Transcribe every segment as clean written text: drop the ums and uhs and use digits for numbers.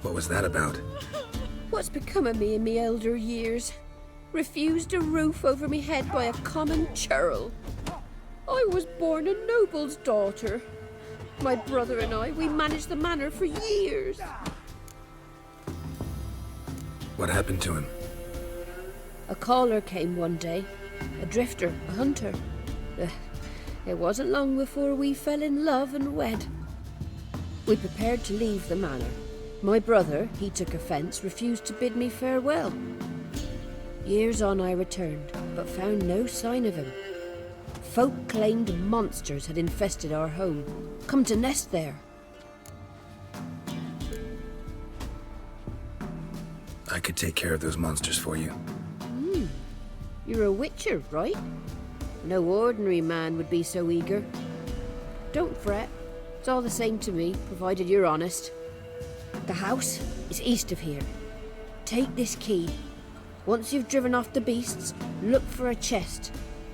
What was that about? What's become of me in me elder years? Refused a roof over me head by a common churl. I was born a noble's daughter. My brother and I, we managed the manor for years. What happened to him? A caller came one day. A drifter, a hunter. It wasn't long before we fell in love and wed. We prepared to leave the manor. My brother, he took offence, refused to bid me farewell. Years on I returned, but found no sign of him. Folk claimed monsters had infested our home, come to nest there. I could take care of those monsters for you. You're a witcher, right? No ordinary man would be so eager. Don't fret. It's all the same to me, provided you're honest. The house is east of here. Take this key. Once you've driven off the beasts, look for a chest.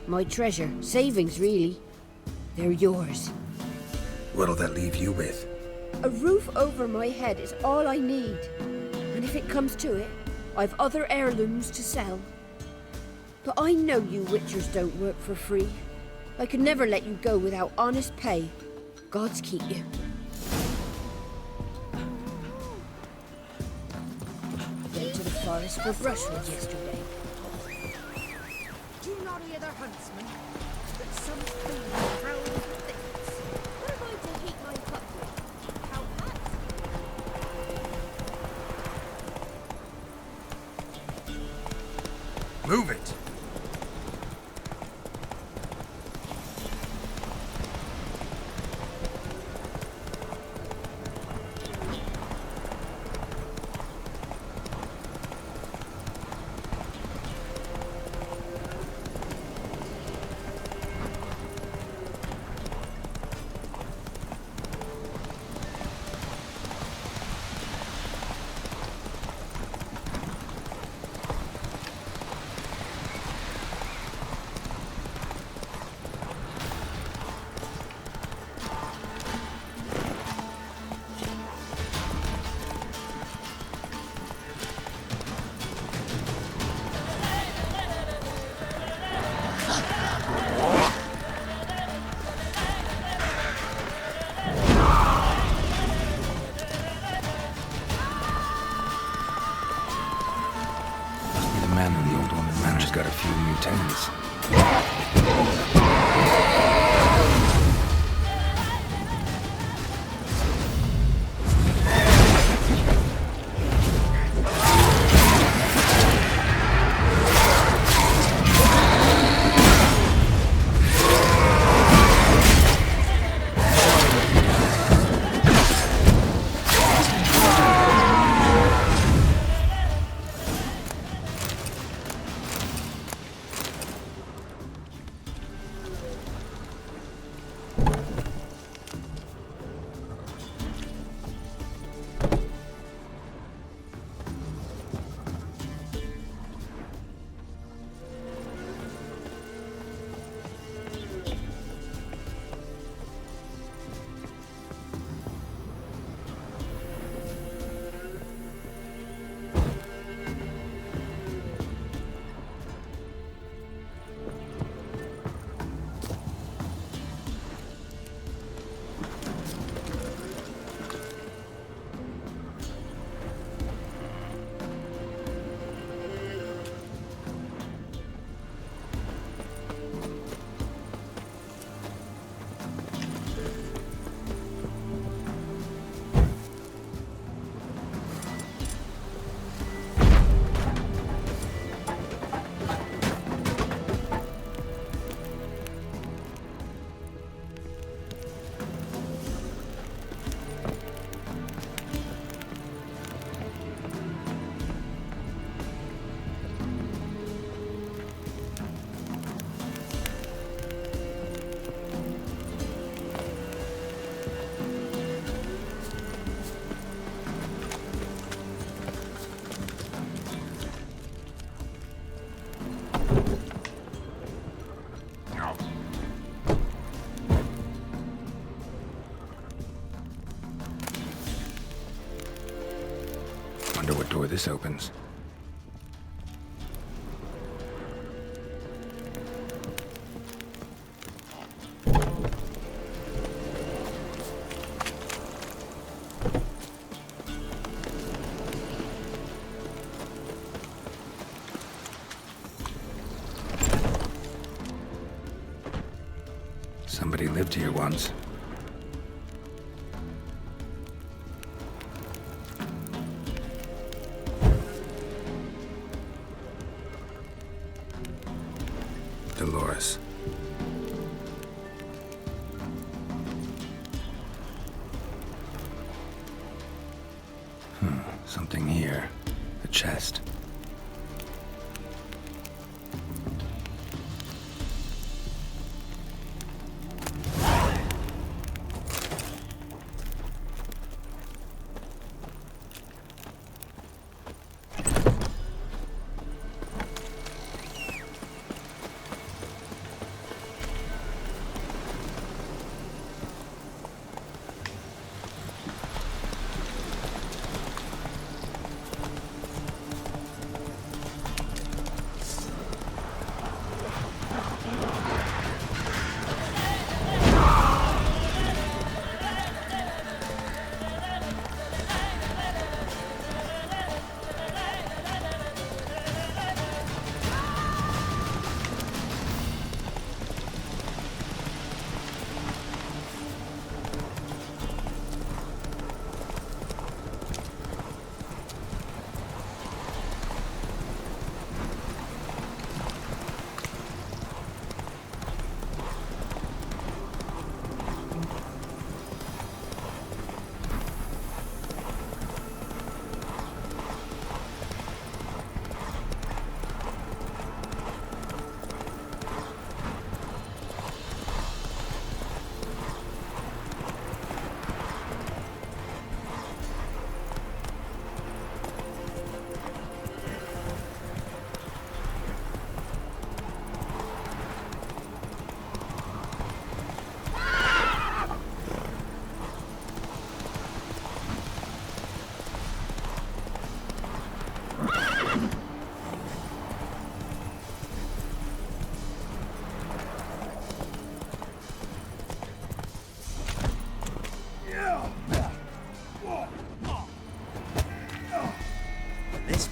My treasure, savings really. They're yours. What'll that leave you with? A roof over my head is all I need. And if it comes to it, I've other heirlooms to sell. But I know you witchers don't work for free. I could never let you go without honest pay. Gods keep you. Went to the forest for brushwood yesterday. Do not hear the huntsman, but some fiend prowls the thickets. What am I to heat my cup with? How that? Move it! Got a few new tenants. what door this opens. Somebody lived here once. Dolores. Something here. A chest.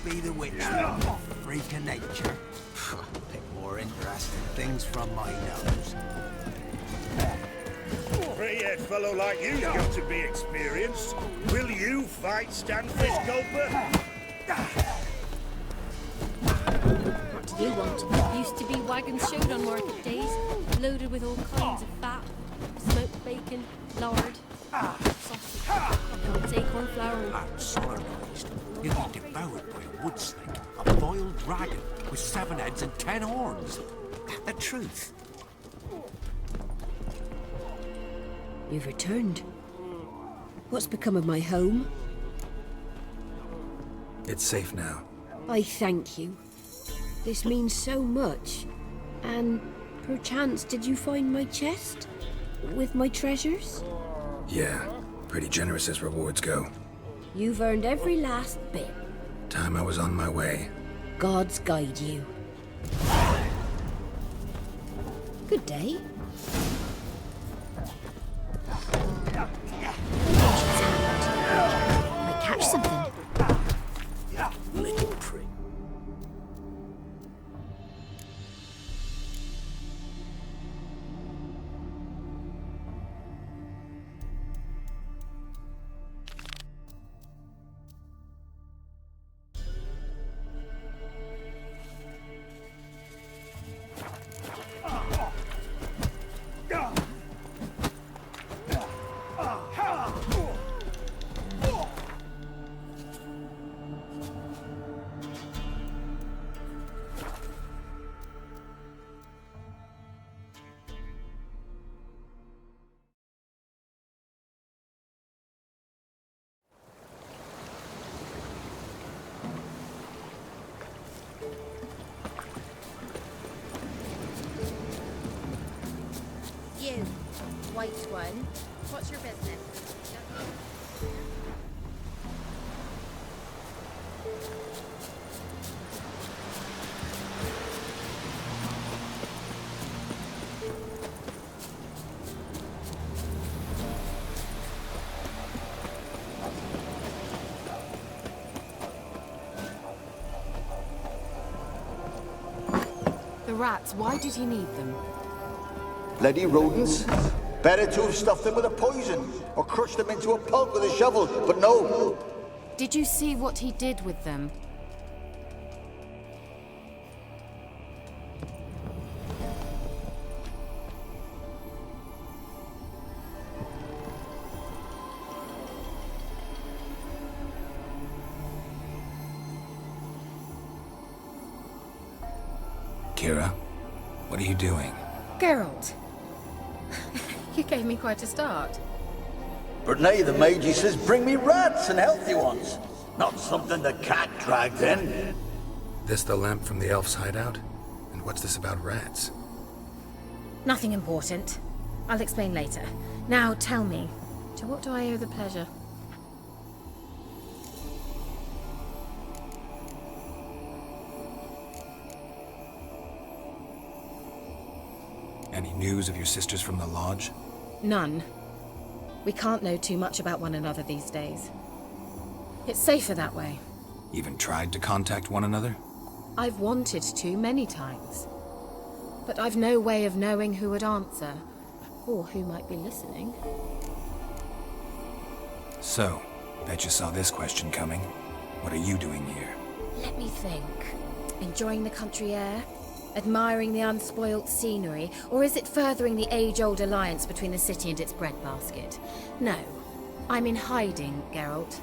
Be the witch, freak of nature. Pick more interesting things from my nose. Grey-haired fellow like you's got to be experienced. Will you fight Stanfish Gulper? What do you want? Used to be wagons showed on market days, loaded with all kinds of fat, smoked bacon, lard, sausage, coconut, acorn flour, And solemnized, you'll be devoured by a wood snake, a boiled dragon with 7 heads and 10 horns. The truth. You've returned. What's become of my home? It's safe now. I thank you. This means so much. And perchance did you find my chest? With my treasures? Yeah, pretty generous as rewards go. You've earned every last bit. Time I was on my way. Gods guide you. Good day. might catch something. Little prick. You, white one, what's your business? The rats, why did he need them? Bloody rodents. Better to have stuffed them with a poison, or crushed them into a pulp with a shovel, but no. Did you see what he did with them? Kira, what are you doing? Geralt. You gave me quite a start. But now the Magi says bring me rats and healthy ones. Not something the cat dragged in. This the lamp from the elf's hideout? And what's this about rats? Nothing important. I'll explain later. Now tell me, to what do I owe the pleasure? Any news of your sisters from the lodge? None. We can't know too much about one another these days. It's safer that way. Even tried to contact one another? I've wanted to many times. But I've no way of knowing who would answer, or who might be listening. So, bet you saw this question coming. What are you doing here? Let me think. Enjoying the country air? Admiring the unspoilt scenery? Or is it furthering the age-old alliance between the city and its breadbasket? No. I'm in hiding, Geralt.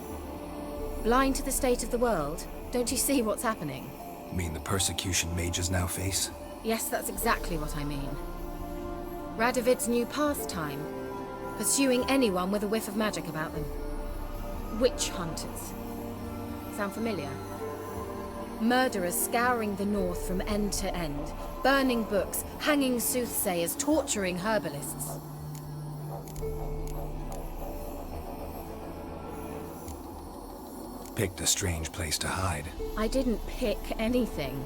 Blind to the state of the world? Don't you see what's happening? You mean the persecution mages now face? Yes, that's exactly what I mean. Radovid's new pastime. Pursuing anyone with a whiff of magic about them. Witch hunters. Sound familiar? Murderers scouring the north from end to end. Burning books, hanging soothsayers, torturing herbalists. Picked a strange place to hide. I didn't pick anything.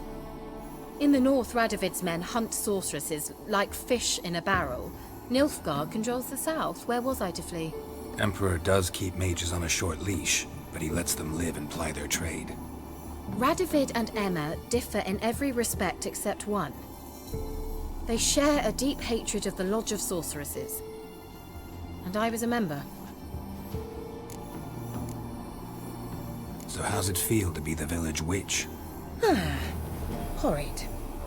In the north, Radovid's men hunt sorceresses like fish in a barrel. Nilfgaard controls the south. Where was I to flee? Emperor does keep mages on a short leash, but he lets them live and ply their trade. Radovid and Emma differ in every respect except one. They share a deep hatred of the Lodge of Sorceresses. And I was a member. So how's it feel to be the village witch? Horrid.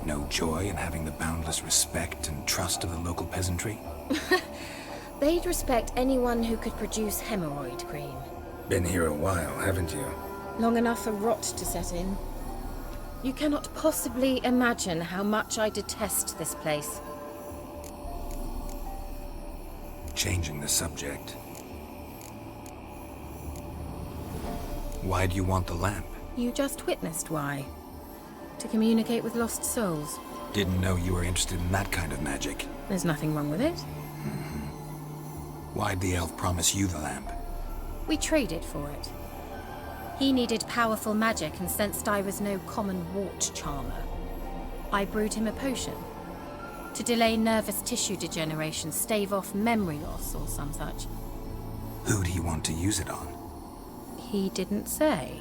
No joy in having the boundless respect and trust of the local peasantry? They'd respect anyone who could produce hemorrhoid cream. Been here a while, haven't you? Long enough for rot to set in. You cannot possibly imagine how much I detest this place. Changing the subject. Why do you want the lamp? You just witnessed why. To communicate with lost souls. Didn't know you were interested in that kind of magic. There's nothing wrong with it. Why'd the elf promise you the lamp? We traded for it. He needed powerful magic and sensed I was no common wart charmer. I brewed him a potion. To delay nervous tissue degeneration, stave off memory loss or some such. Who'd he want to use it on? He didn't say.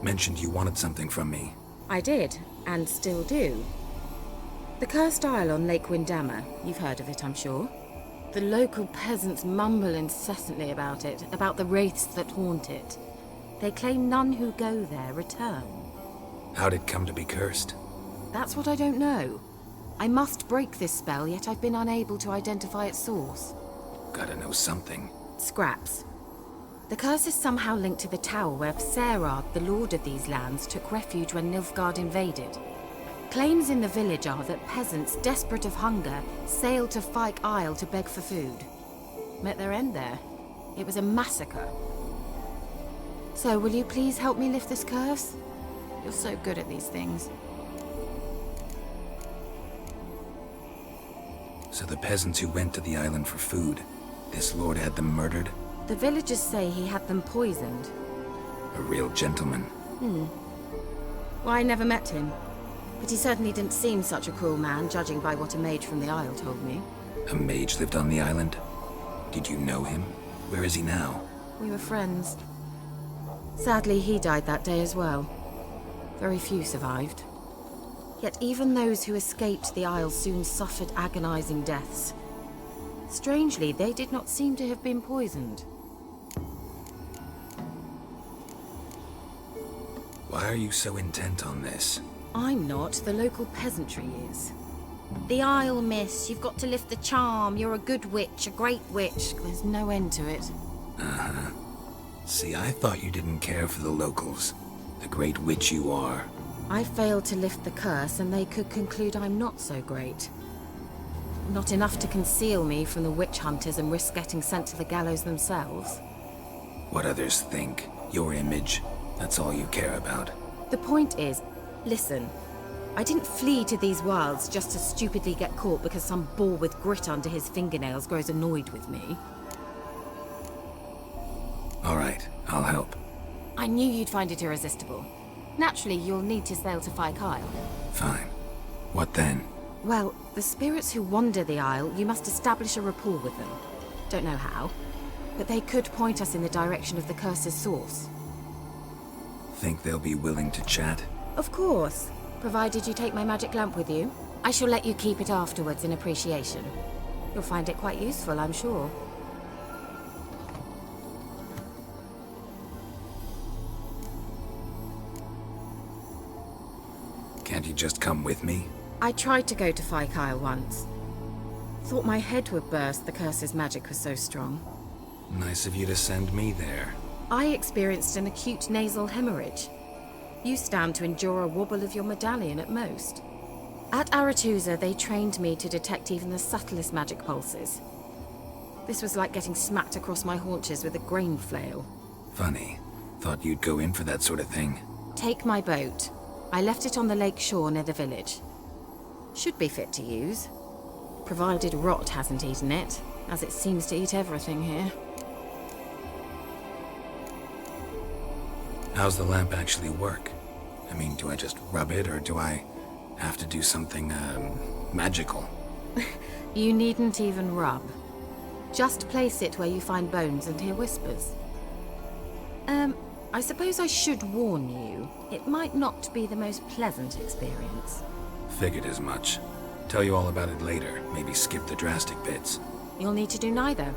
Mentioned you wanted something from me. I did, and still do. The Cursed Isle on Lake Windammer. You've heard of it, I'm sure. The local peasants mumble incessantly about it, about the wraiths that haunt it. They claim none who go there return. How'd it come to be cursed? That's what I don't know. I must break this spell, yet I've been unable to identify its source. Gotta know something. Scraps. The curse is somehow linked to the tower where Serad, the lord of these lands, took refuge when Nilfgaard invaded. Claims in the village are that peasants, desperate of hunger, sailed to Fyke Isle to beg for food. Met their end there. It was a massacre. So, will you please help me lift this curse? You're so good at these things. So the peasants who went to the island for food, this lord had them murdered? The villagers say he had them poisoned. A real gentleman. Well, I never met him. But he certainly didn't seem such a cruel man, judging by what a mage from the Isle told me. A mage lived on the island? Did you know him? Where is he now? We were friends. Sadly, he died that day as well. Very few survived. Yet even those who escaped the Isle soon suffered agonizing deaths. Strangely, they did not seem to have been poisoned. Why are you so intent on this? I'm not, the local peasantry is. The Isle, miss, you've got to lift the charm. You're a good witch, a great witch. There's no end to it. Uh-huh. See, I thought you didn't care for the locals. The great witch you are. I failed to lift the curse, and they could conclude I'm not so great. Not enough to conceal me from the witch hunters and risk getting sent to the gallows themselves. What others think, your image, that's all you care about. The point is, listen, I didn't flee to these wilds just to stupidly get caught because some boar with grit under his fingernails grows annoyed with me. All right, I'll help. I knew you'd find it irresistible. Naturally, you'll need to sail to Fyke Isle. Fine. What then? Well, the spirits who wander the Isle, you must establish a rapport with them. Don't know how, but they could point us in the direction of the curse's source. Think they'll be willing to chat? Of course, provided you take my magic lamp with you. I shall let you keep it afterwards in appreciation. You'll find it quite useful, I'm sure. Can't you just come with me? I tried to go to Fyke Isle once. Thought my head would burst, the curse's magic was so strong. Nice of you to send me there. I experienced an acute nasal hemorrhage. You stand to endure a wobble of your medallion at most. At Aretusa, they trained me to detect even the subtlest magic pulses. This was like getting smacked across my haunches with a grain flail. Funny. Thought you'd go in for that sort of thing. Take my boat. I left it on the lake shore near the village. Should be fit to use. Provided rot hasn't eaten it, as it seems to eat everything here. How's the lamp actually work? I mean, do I just rub it, or do I have to do something, magical? You needn't even rub. Just place it where you find bones and hear whispers. I suppose I should warn you, it might not be the most pleasant experience. Figured as much. Tell you all about it later, maybe skip the drastic bits. You'll need to do neither.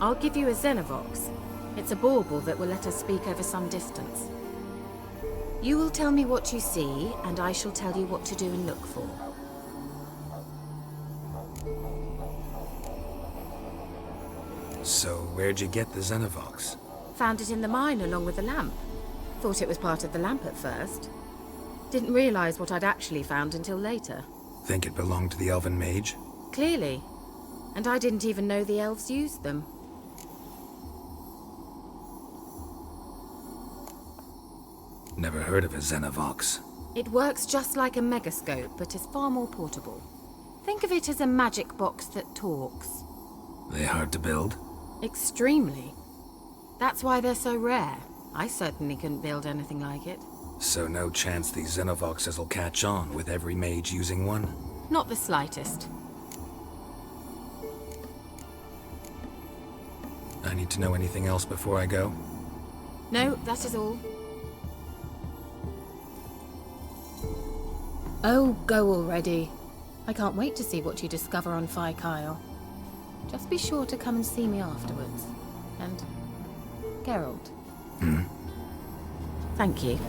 I'll give you a Xenovox. It's a bauble that will let us speak over some distance. You will tell me what you see, and I shall tell you what to do and look for. So, where'd you get the Xenovox? Found it in the mine along with the lamp. Thought it was part of the lamp at first. Didn't realize what I'd actually found until later. Think it belonged to the elven mage? Clearly. And I didn't even know the elves used them. Never heard of a Xenovox. It works just like a megascope, but is far more portable. Think of it as a magic box that talks. They hard to build? Extremely. That's why they're so rare. I certainly couldn't build anything like it. So no chance these Xenovoxes will catch on with every mage using one? Not the slightest. I need to know anything else before I go? No, that is all. Oh, go already. I can't wait to see what you discover on Fyke Isle. Just be sure to come and see me afterwards. And Geralt. Thank you.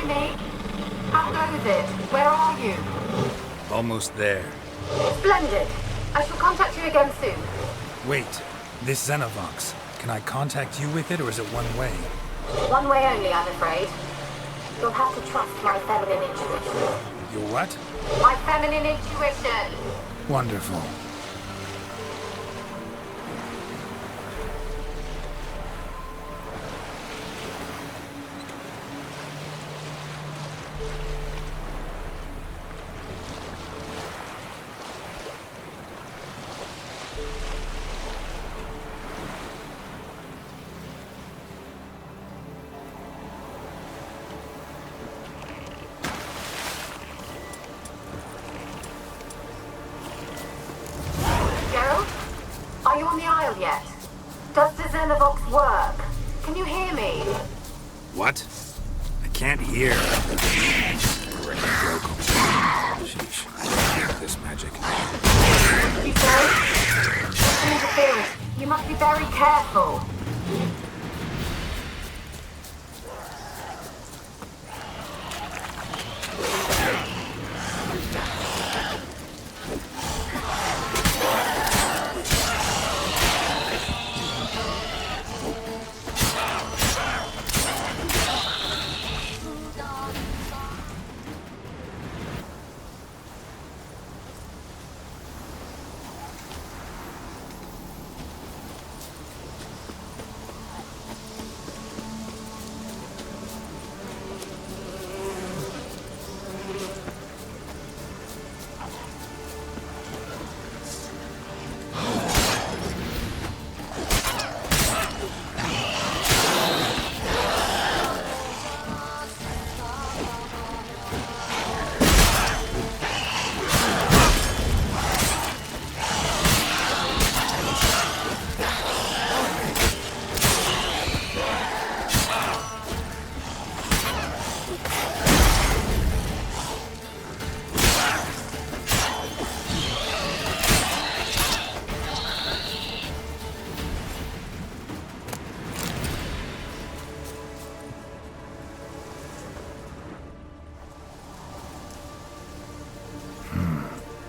hear me? How goes it? Where are you? Almost there. Splendid. I shall contact you again soon. Wait, this Xenovox. Can I contact you with it, or is it one way? One way only, I'm afraid. You'll have to trust my feminine intuition. Your what? My feminine intuition! Wonderful. Gerald? Are you on the Isle yet? Does the Xenovox work? Can you hear me? What? I can't hear. Already broke. Sheesh. This magic. You say? It's interference. You must be very careful.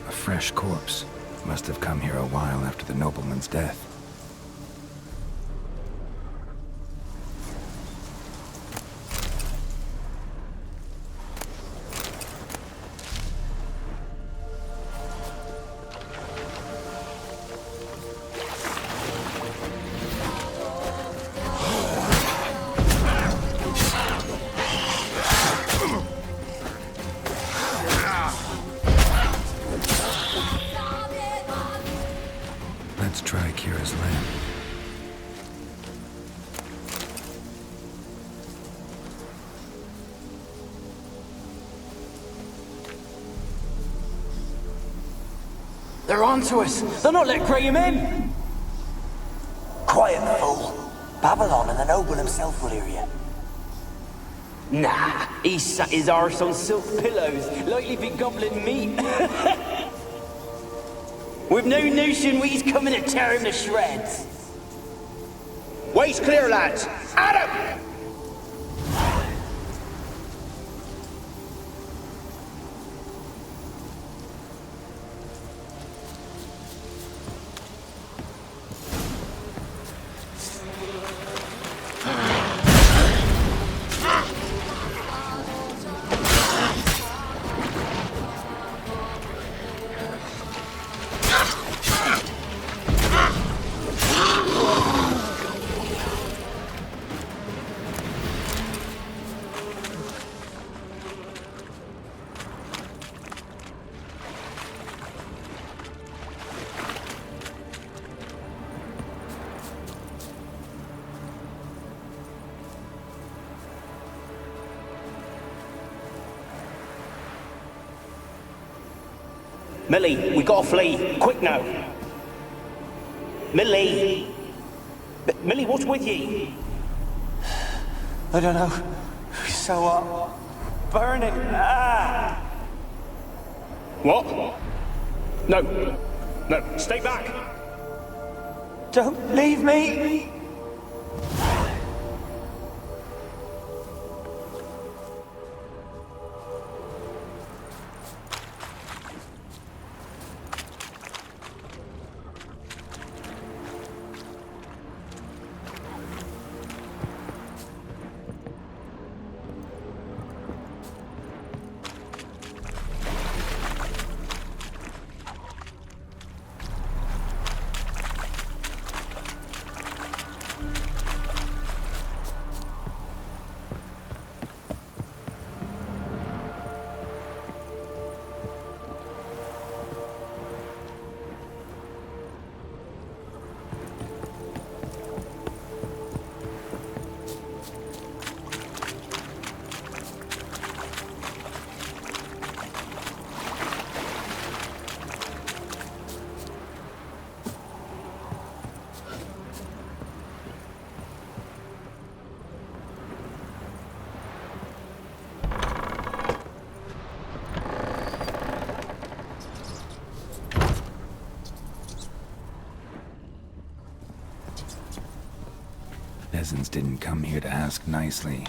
Fresh corpse. Must have come here a while after the nobleman's death. Let's try Kira's lamp. They're onto us. They're not letting Graham in. Quiet, fool. Babylon and the noble himself will hear you. Nah, he sat his arse on silk pillows, likely be gobbling meat. We've no notion he's coming to tear him to shreds. Way's clear, lads. Adam! Millie, we gotta flee. Quick now. Millie! Millie, what's with you? I don't know. So, burning. Ah! What? No. No, stay back. Don't leave me! peasants didn't come here to ask nicely.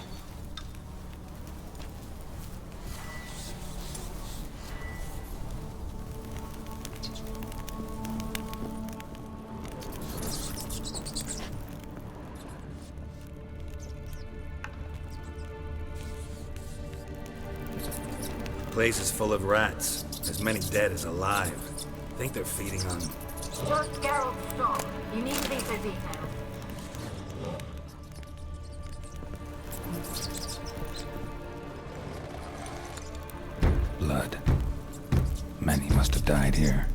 Place is full of rats. As many dead as alive. Think they're feeding on... Just Geralt's stock. You need to leave the details. Blood. Many must have died here.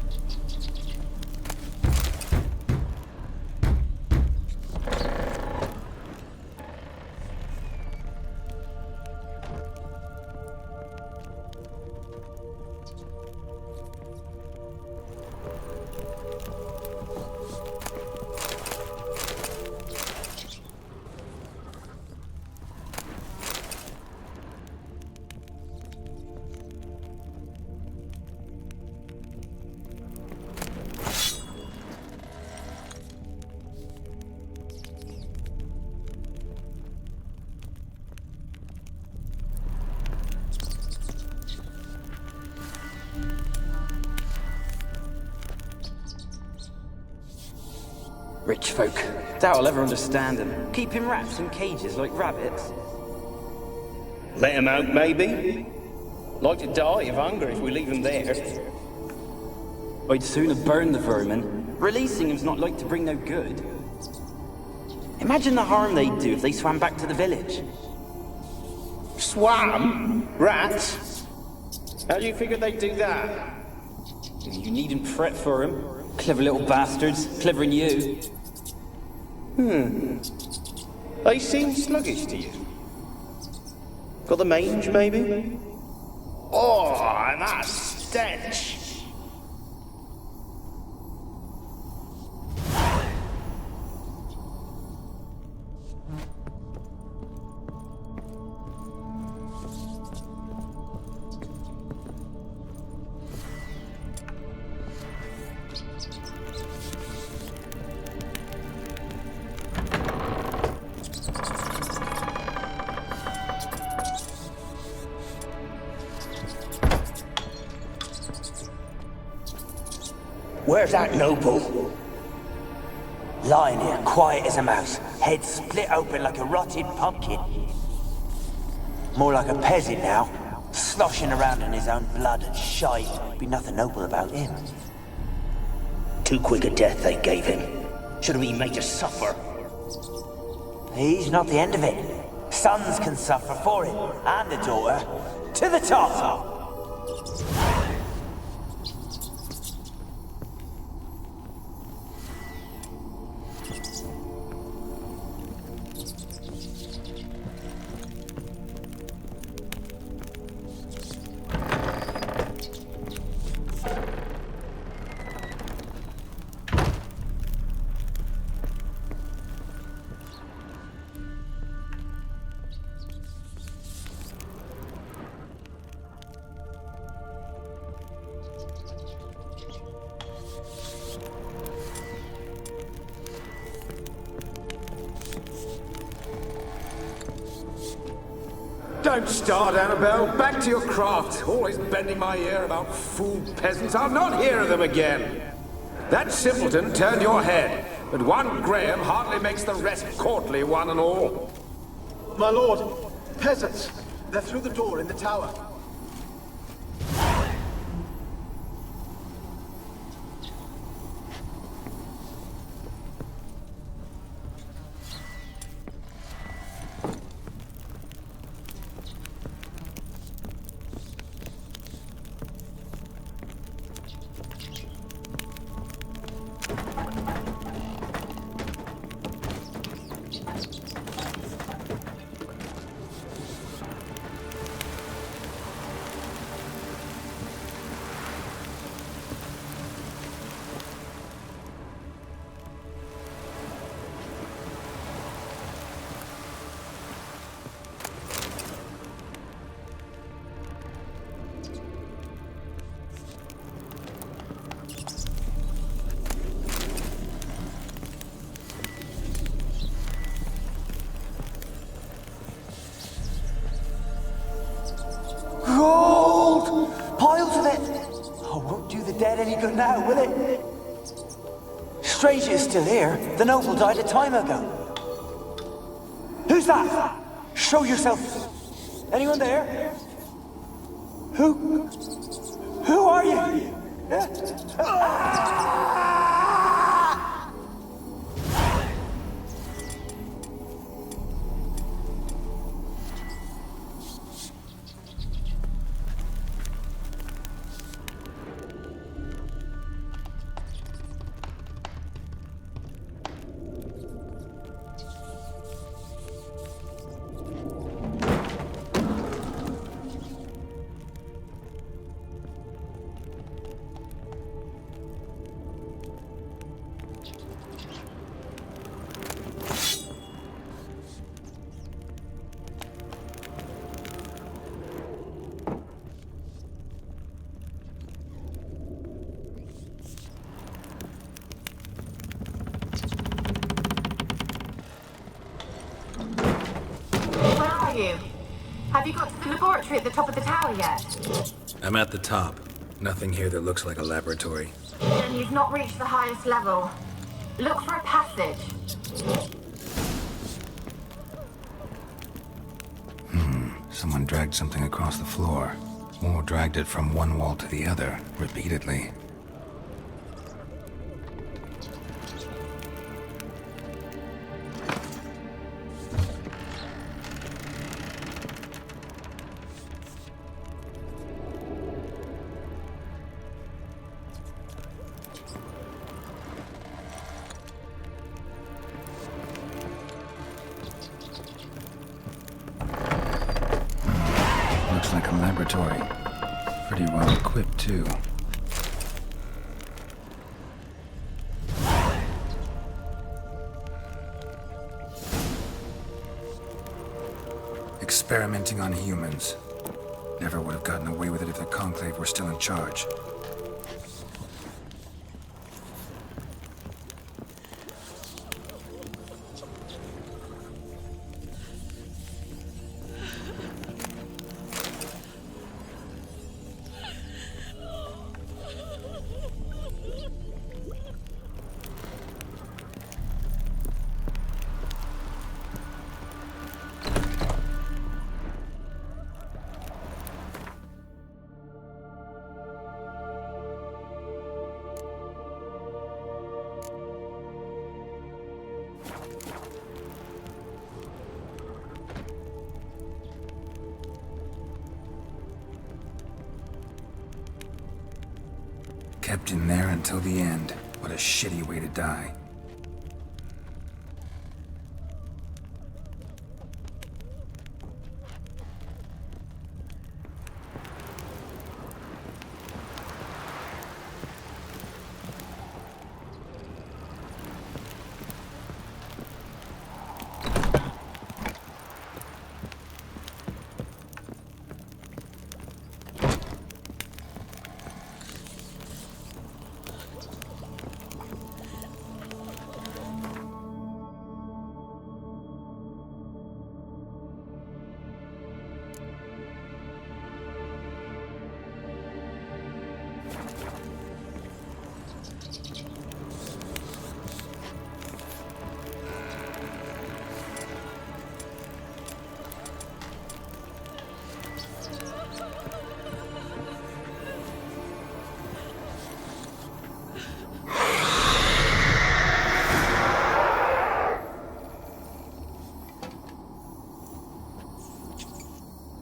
Rich folk. Doubt I'll ever understand them. Keeping rats in cages like rabbits. Let him out, maybe? Like to die of hunger if we leave him there. I'd sooner burn the vermin. Releasing him's not like to bring no good. Imagine the harm they'd do if they swam back to the village. Swam? Rats? How do you figure they'd do that? You needn't fret for him. Clever little bastards. Clever than you. They seem sluggish to you. Got the mange, maybe? Oh, and that stench! Where's that noble? Lying here, quiet as a mouse, head split open like a rotted pumpkin. More like a peasant now, sloshing around in his own blood and shite. Be nothing noble about him. Too quick a death they gave him. Should have been made to suffer. He's not the end of it. Sons can suffer for it, and the daughter. To the top! Don't start, Annabelle. Back to your craft. Always bending my ear about fool peasants. I'll not hear of them again. That simpleton turned your head, but one Graham hardly makes the rest courtly, one and all. My lord, peasants. They're through the door in the tower. now, will it? Strange it's still here. The noble died a time ago. Who's that? Show yourself. Anyone there? Who are you? Have you got to the laboratory at the top of the tower yet? I'm at the top. Nothing here that looks like a laboratory. Then you've not reached the highest level. Look for a passage. Someone dragged something across the floor. Or dragged it from one wall to the other, repeatedly. Looks like a laboratory. Pretty well equipped, too. Experimenting on humans. Never would have gotten away with it if the Conclave were still in charge. Kept in there until the end. What a shitty way to die.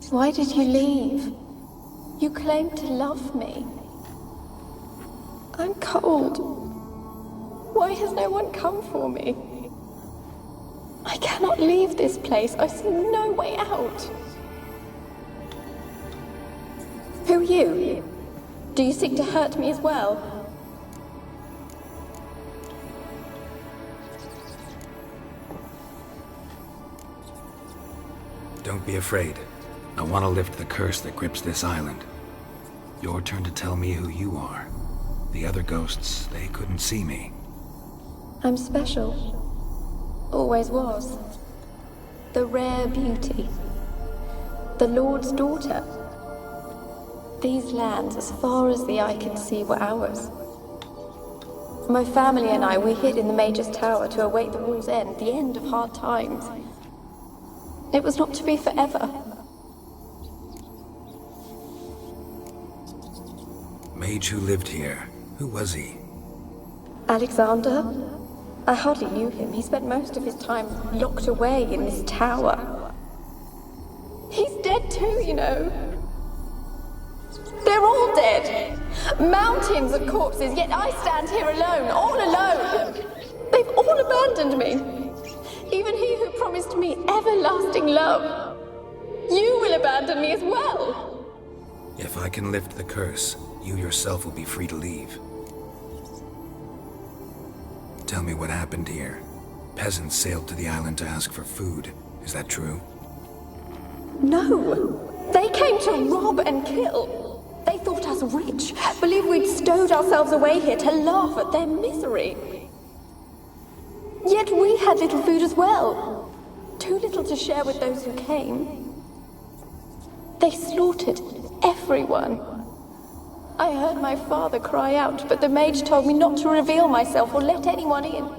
Why did you leave? You claimed to love me. I'm cold. Why has no one come for me? I cannot leave this place. I see no way out. Who are you? Do you seek to hurt me as well? Don't be afraid. I want to lift the curse that grips this island. Your turn to tell me who you are. The other ghosts, they couldn't see me. I'm special. Always was. The rare beauty. The Lord's daughter. These lands, as far as the eye can see, were ours. My family and I, we hid in the Major's Tower to await the war's end, the end of hard times. It was not to be forever. Mage who lived here. Who was he? Alexander? I hardly knew him. He spent most of his time locked away in this tower. He's dead too, you know. They're all dead. Mountains of corpses, yet I stand here alone, all alone. They've all abandoned me. Even he who promised me everlasting love. You will abandon me as well. If I can lift the curse, you yourself will be free to leave. Tell me what happened here. Peasants sailed to the island to ask for food. Is that true? No. They came to rob and kill. They thought us rich, believed we'd stowed ourselves away here to laugh at their misery. Yet we had little food as well. Too little to share with those who came. They slaughtered everyone. I heard my father cry out, but the mage told me not to reveal myself or let anyone in.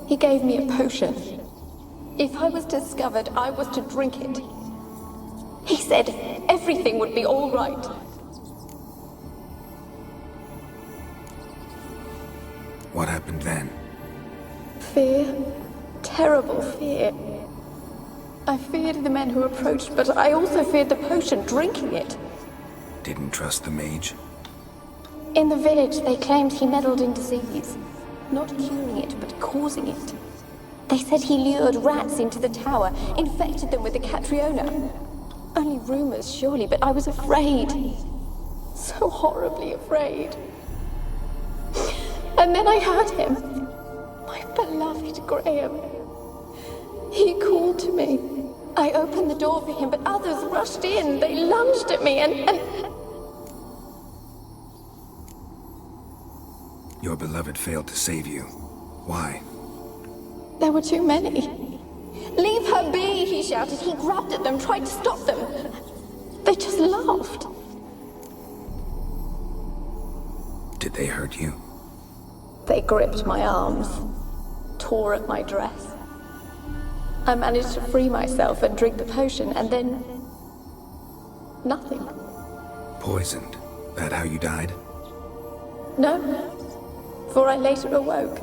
He gave me a potion. If I was discovered, I was to drink it. He said everything would be all right. What happened then? Fear. Terrible fear. I feared the men who approached, but I also feared the potion, drinking it. Didn't trust the mage? In the village, they claimed he meddled in disease. Not curing it, but causing it. They said he lured rats into the tower, infected them with the Catriona. Only rumors, surely, but I was afraid. So horribly afraid. And then I heard him. My beloved Graham. He called to me. I opened the door for him, but others rushed in. They lunged at me and... Your beloved failed to save you. Why? There were too many. Leave her be, he shouted. He grabbed at them, tried to stop them. They just laughed. Did they hurt you? They gripped my arms, tore at my dress. I managed to free myself and drink the potion, and then... nothing. Poisoned? That how you died? No, for I later awoke.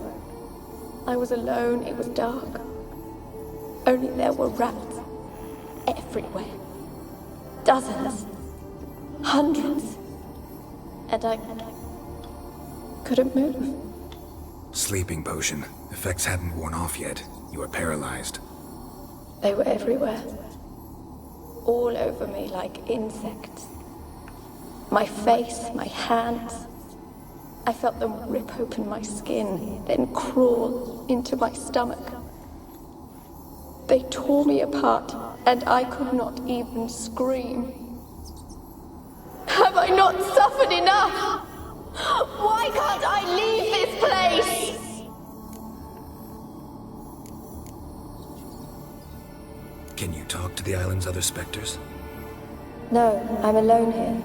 I was alone, it was dark. Only there were rats everywhere. Dozens. Hundreds. And I couldn't move. Sleeping potion. Effects hadn't worn off yet. You were paralyzed. They were everywhere. All over me like insects. My face, my hands. I felt them rip open my skin, then crawl into my stomach. They tore me apart, and I could not even scream. Have I not suffered enough? Why can't I leave this place? Can you talk to the island's other specters? No, I'm alone here.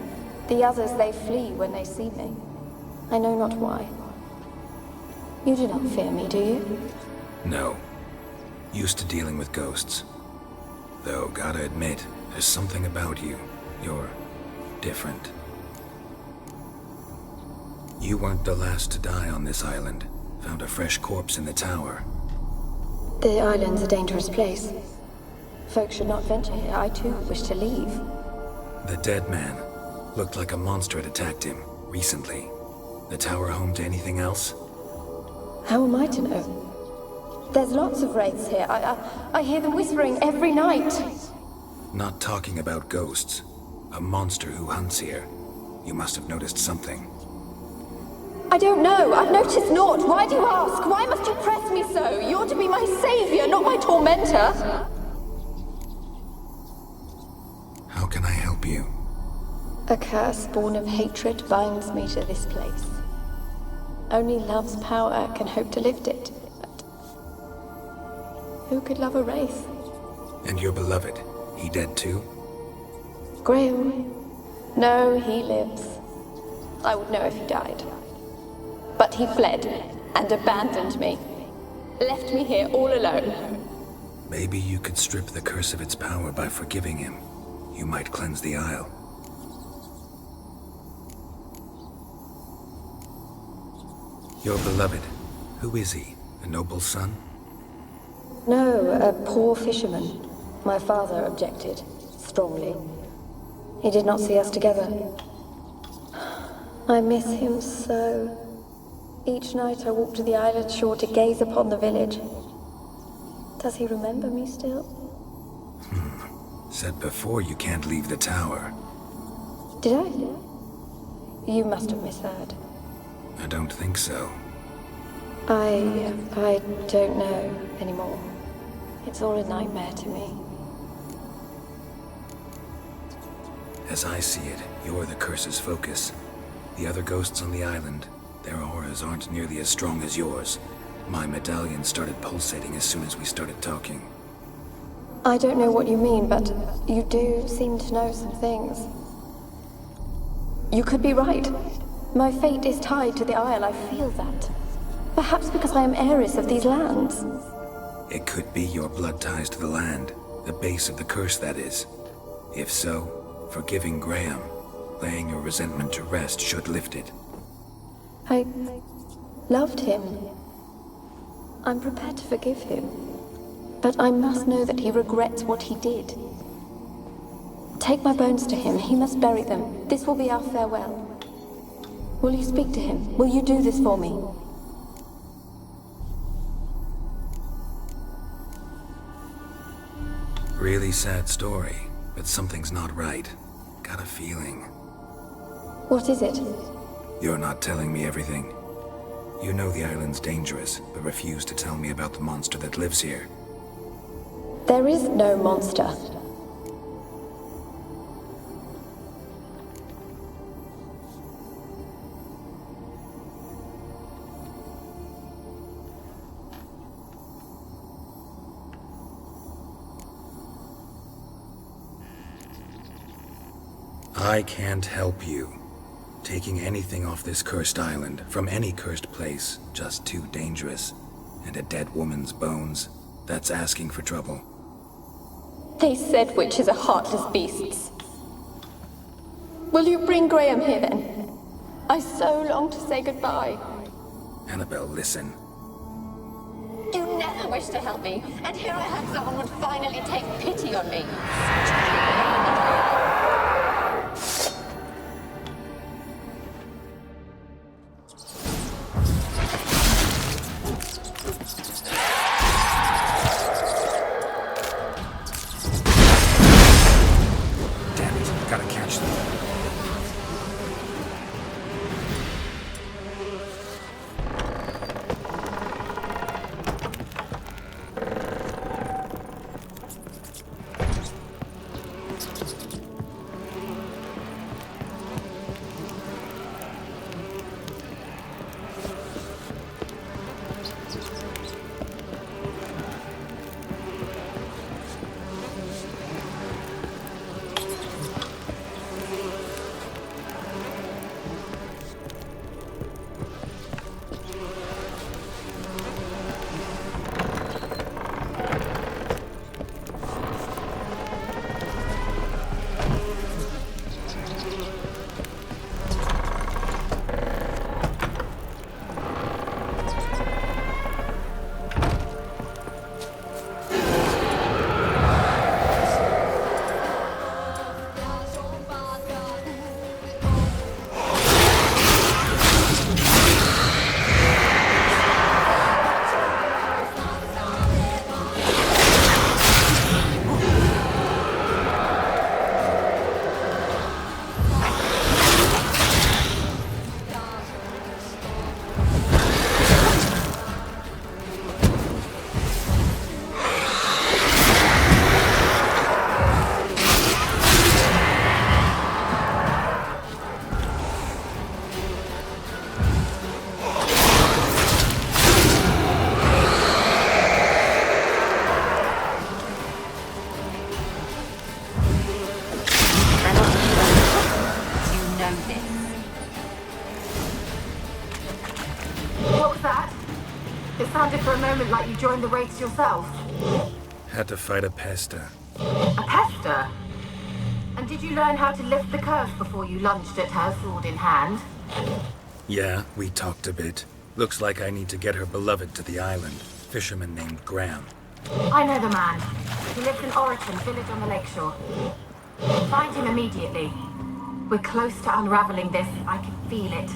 The others, they flee when they see me. I know not why. You do not fear me, do you? No. Used to dealing with ghosts. Though, gotta admit, there's something about you. You're different. You weren't the last to die on this island. Found a fresh corpse in the tower. The island's a dangerous place. Folk should not venture here. I too wish to leave. The dead man. Looked like a monster had attacked him, recently. The tower home to anything else? How am I to know? There's lots of wraiths here. I hear them whispering every night. Not talking about ghosts. A monster who hunts here. You must have noticed something. I don't know. I've noticed naught. Why do you ask? Why must you press me so? You're to be my savior, not my tormentor. How can I help you? A curse born of hatred binds me to this place. Only love's power can hope to lift it. But who could love a wraith? And your beloved, he dead too? Graham? No, he lives. I would know if he died. But he fled and abandoned me. Left me here all alone. Maybe you could strip the curse of its power by forgiving him. You might cleanse the Isle. Your beloved, who is he? A noble son? No, a poor fisherman. My father objected, strongly. He did not see us together. I miss him so. Each night I walk to the island shore to gaze upon the village. Does he remember me still? Said before you can't leave the tower. Did I? You must have misheard. I don't think so. I don't know anymore. It's all a nightmare to me. As I see it, you're the curse's focus. The other ghosts on the island, their auras aren't nearly as strong as yours. My medallion started pulsating as soon as we started talking. I don't know what you mean, but you do seem to know some things. You could be right. My fate is tied to the Isle, I feel that. Perhaps because I am heiress of these lands. It could be your blood ties to the land, the base of the curse, that is. If so, forgiving Graham, laying your resentment to rest should lift it. I loved him. I'm prepared to forgive him. But I must know that he regrets what he did. Take my bones to him. He must bury them. This will be our farewell. Will you speak to him? Will you do this for me? Really sad story, but something's not right. Got a feeling. What is it? You're not telling me everything. You know the island's dangerous, but refuse to tell me about the monster that lives here. There is no monster. I can't help you. Taking anything off this cursed island, from any cursed place, just too dangerous. And a dead woman's bones, that's asking for trouble. They said witches are heartless beasts. Will you bring Graham here then? I so long to say goodbye. Annabelle, listen. You never wished to help me, and here I have someone would finally take pity on me. It sounded for a moment like you joined the race yourself. Had to fight a pester. A pester? And did you learn how to lift the curse before you lunged at her, sword in hand? Yeah, we talked a bit. Looks like I need to get her beloved to the island. Fisherman named Graham. I know the man. He lives in Oriton, village on the lakeshore. Find him immediately. We're close to unraveling this. I can feel it.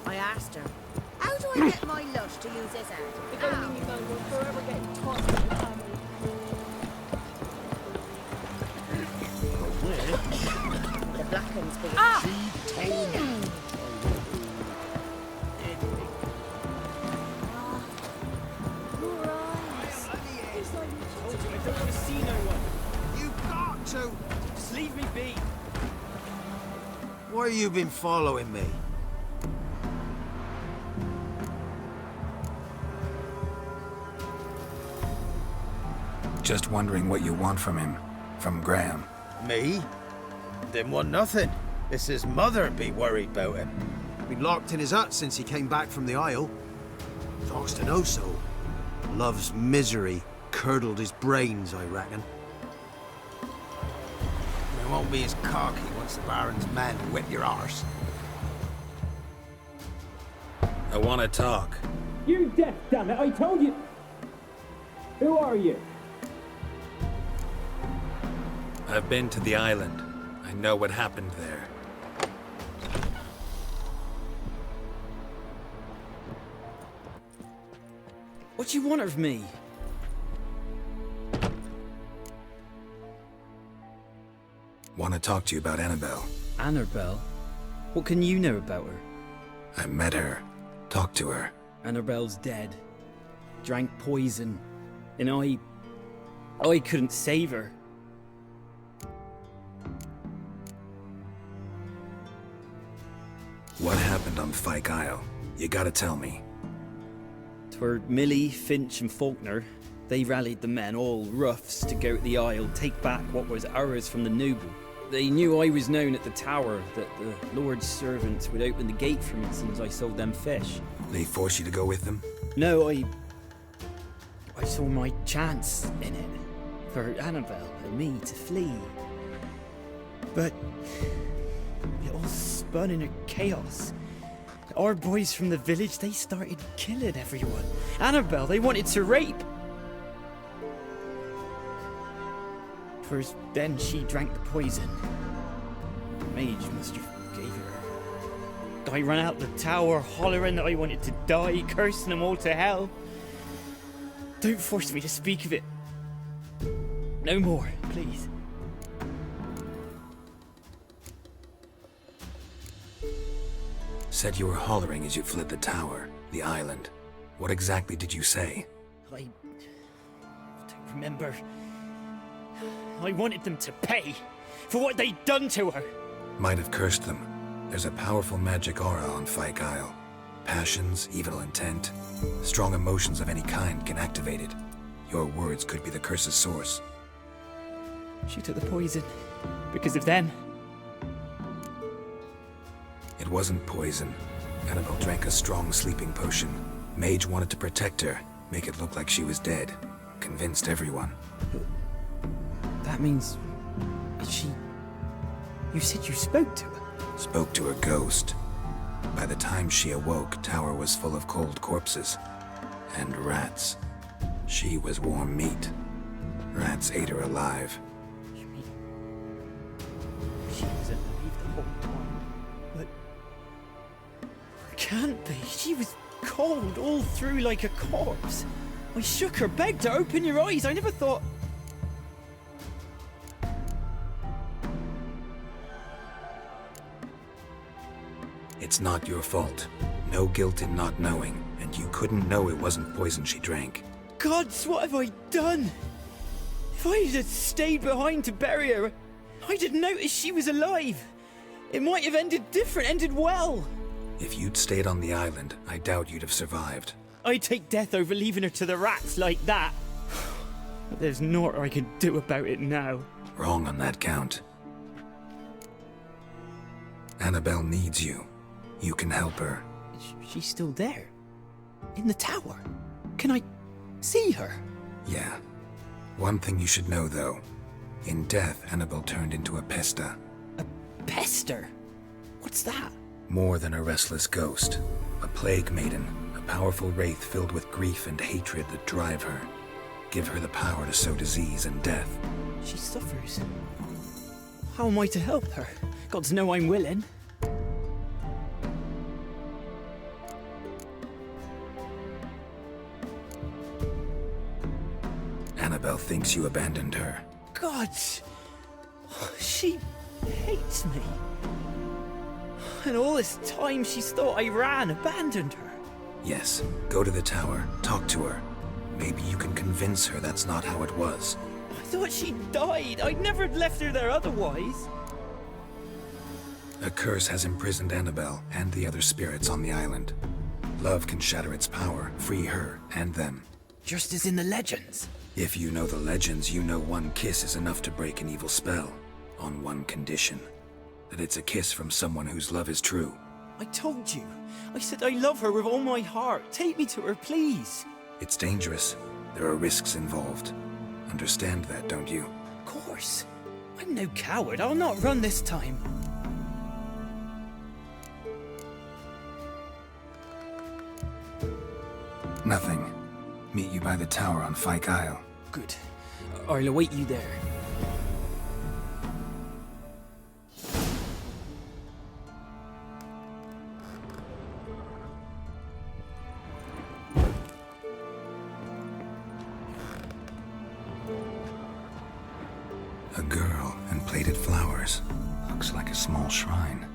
I asked her, how do I get my lush to use this hand? If only you know we're forever getting tossed in the family. The black one's being Ah! I don't want to see no one. You've got to. Just leave me be. Why you been following me? Just wondering what you want from him. From Graham. Me? Didn't want nothing. It's his mother be worried about him. Been locked in his hut since he came back from the Isle. Talks to no soul. Love's misery curdled his brains, I reckon. It won't be as cocky once the Baron's men whip your arse. I want to talk. You deaf, damn it! I told you. Who are you? I've been to the island. I know what happened there. What do you want of me? Want to talk to you about Annabelle. Annabelle? What can you know about her? I met her. Talked to her. Annabelle's dead. Drank poison. And I couldn't save her. What happened on Fyke Isle? You gotta tell me. 'Twere Millie, Finch and Faulkner. They rallied the men, all roughs, to go to the Isle, take back what was ours from the noble. They knew I was known at the tower, that the Lord's servants would open the gate for me as soon as I sold them fish. They forced you to go with them? No, I saw my chance in it. For Annabelle and me to flee. But it all spun in a chaos. Our boys from the village, they started killing everyone. Annabelle, they wanted to rape. First, then she drank the poison. The mage must have gave her. I ran out the tower, hollering that I wanted to die, cursing them all to hell. Don't force me to speak of it. No more, please. Said you were hollering as you fled the tower, the island. What exactly did you say? I don't remember. I wanted them to pay for what they'd done to her. Might have cursed them. There's a powerful magic aura on Fyke Isle. Passions, evil intent, strong emotions of any kind can activate it. Your words could be the curse's source. She took the poison because of them. It wasn't poison. Annabelle drank a strong sleeping potion. Mage wanted to protect her, make it look like she was dead. Convinced everyone. That means... she... You said you spoke to her? Spoke to her ghost. By the time she awoke, Tower was full of cold corpses. And rats. She was warm meat. Rats ate her alive. You mean... she was alive the whole time? But... can't be. She was cold all through like a corpse. I shook her, begged her, open your eyes. I never thought... It's not your fault. No guilt in not knowing, and you couldn't know it wasn't poison she drank. Gods, what have I done? If I had stayed behind to bury her, I didn't notice she was alive. It might have ended different, ended well. If you'd stayed on the island, I doubt you'd have survived. I'd take death over leaving her to the rats like that. But there's naught I can do about it now. Wrong on that count. Annabelle needs you. You can help her. She's still there? In the tower? Can I see her? Yeah. One thing you should know, though. In death, Annabelle turned into a pesta. A pester? What's that? More than a restless ghost. A plague maiden. A powerful wraith filled with grief and hatred that drive her. Give her the power to sow disease and death. She suffers. How am I to help her? Gods know I'm willing. Annabelle thinks you abandoned her. Gods! She hates me. And all this time she's thought I ran, abandoned her. Yes, go to the tower, talk to her. Maybe you can convince her that's not how it was. I thought she died. I'd never left her there otherwise. A curse has imprisoned Annabelle and the other spirits on the island. Love can shatter its power, free her and them. Just as in the legends. If you know the legends, you know one kiss is enough to break an evil spell. On one condition. That it's a kiss from someone whose love is true. I told you. I said I love her with all my heart. Take me to her, please. It's dangerous. There are risks involved. Understand that, don't you? Of course. I'm no coward. I'll not run this time. Nothing. Meet you by the tower on Fyke Isle. Good. I'll await you there. A girl and plated flowers. Looks like a small shrine.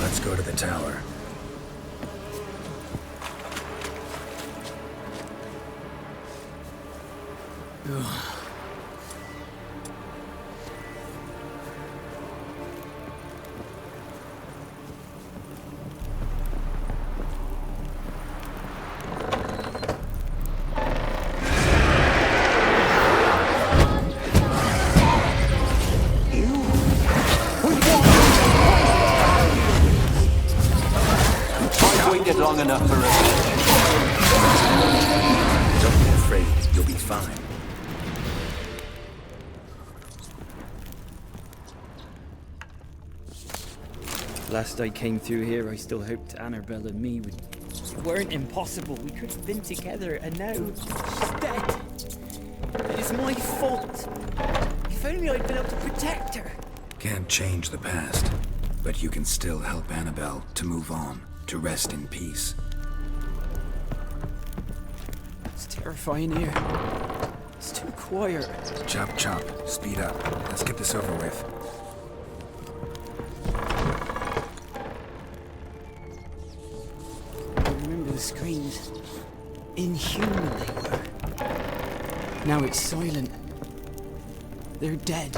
Let's go to the tower. Long enough for it. Don't be afraid. You'll be fine. Last I came through here, I still hoped Annabelle and me weren't impossible. We could have been together, and now she's dead. It's my fault. If only I'd been able to protect her. Can't change the past, but you can still help Annabelle to move on, to rest in peace. It's terrifying here. It's too quiet. Chop, chop. Speed up. Let's get this over with. I remember the screams. Inhuman they were. Now it's silent. They're dead.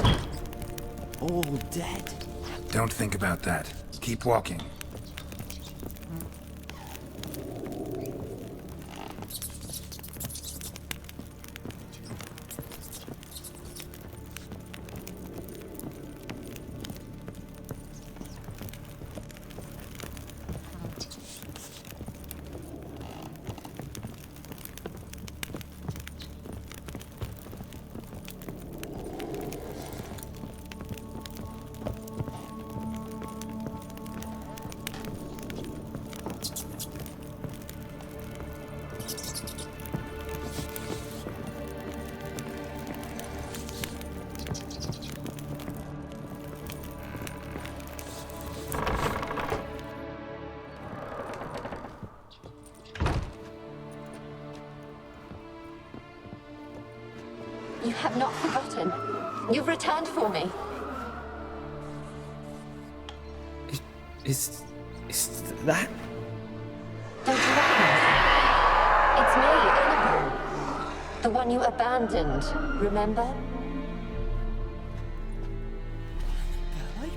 All dead. Don't think about that. Keep walking. You have not forgotten. You've returned for me. Is that? Don't you recognize? It's me, Annabelle. The one you abandoned, remember? I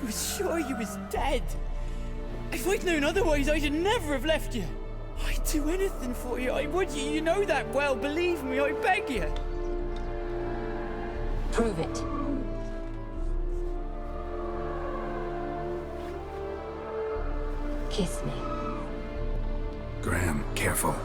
was sure you was dead. If I'd known otherwise, I'd never have left you. I'd do anything for you, I would. You know that well. Believe me, I beg you. Prove it. Kiss me. Graham, careful.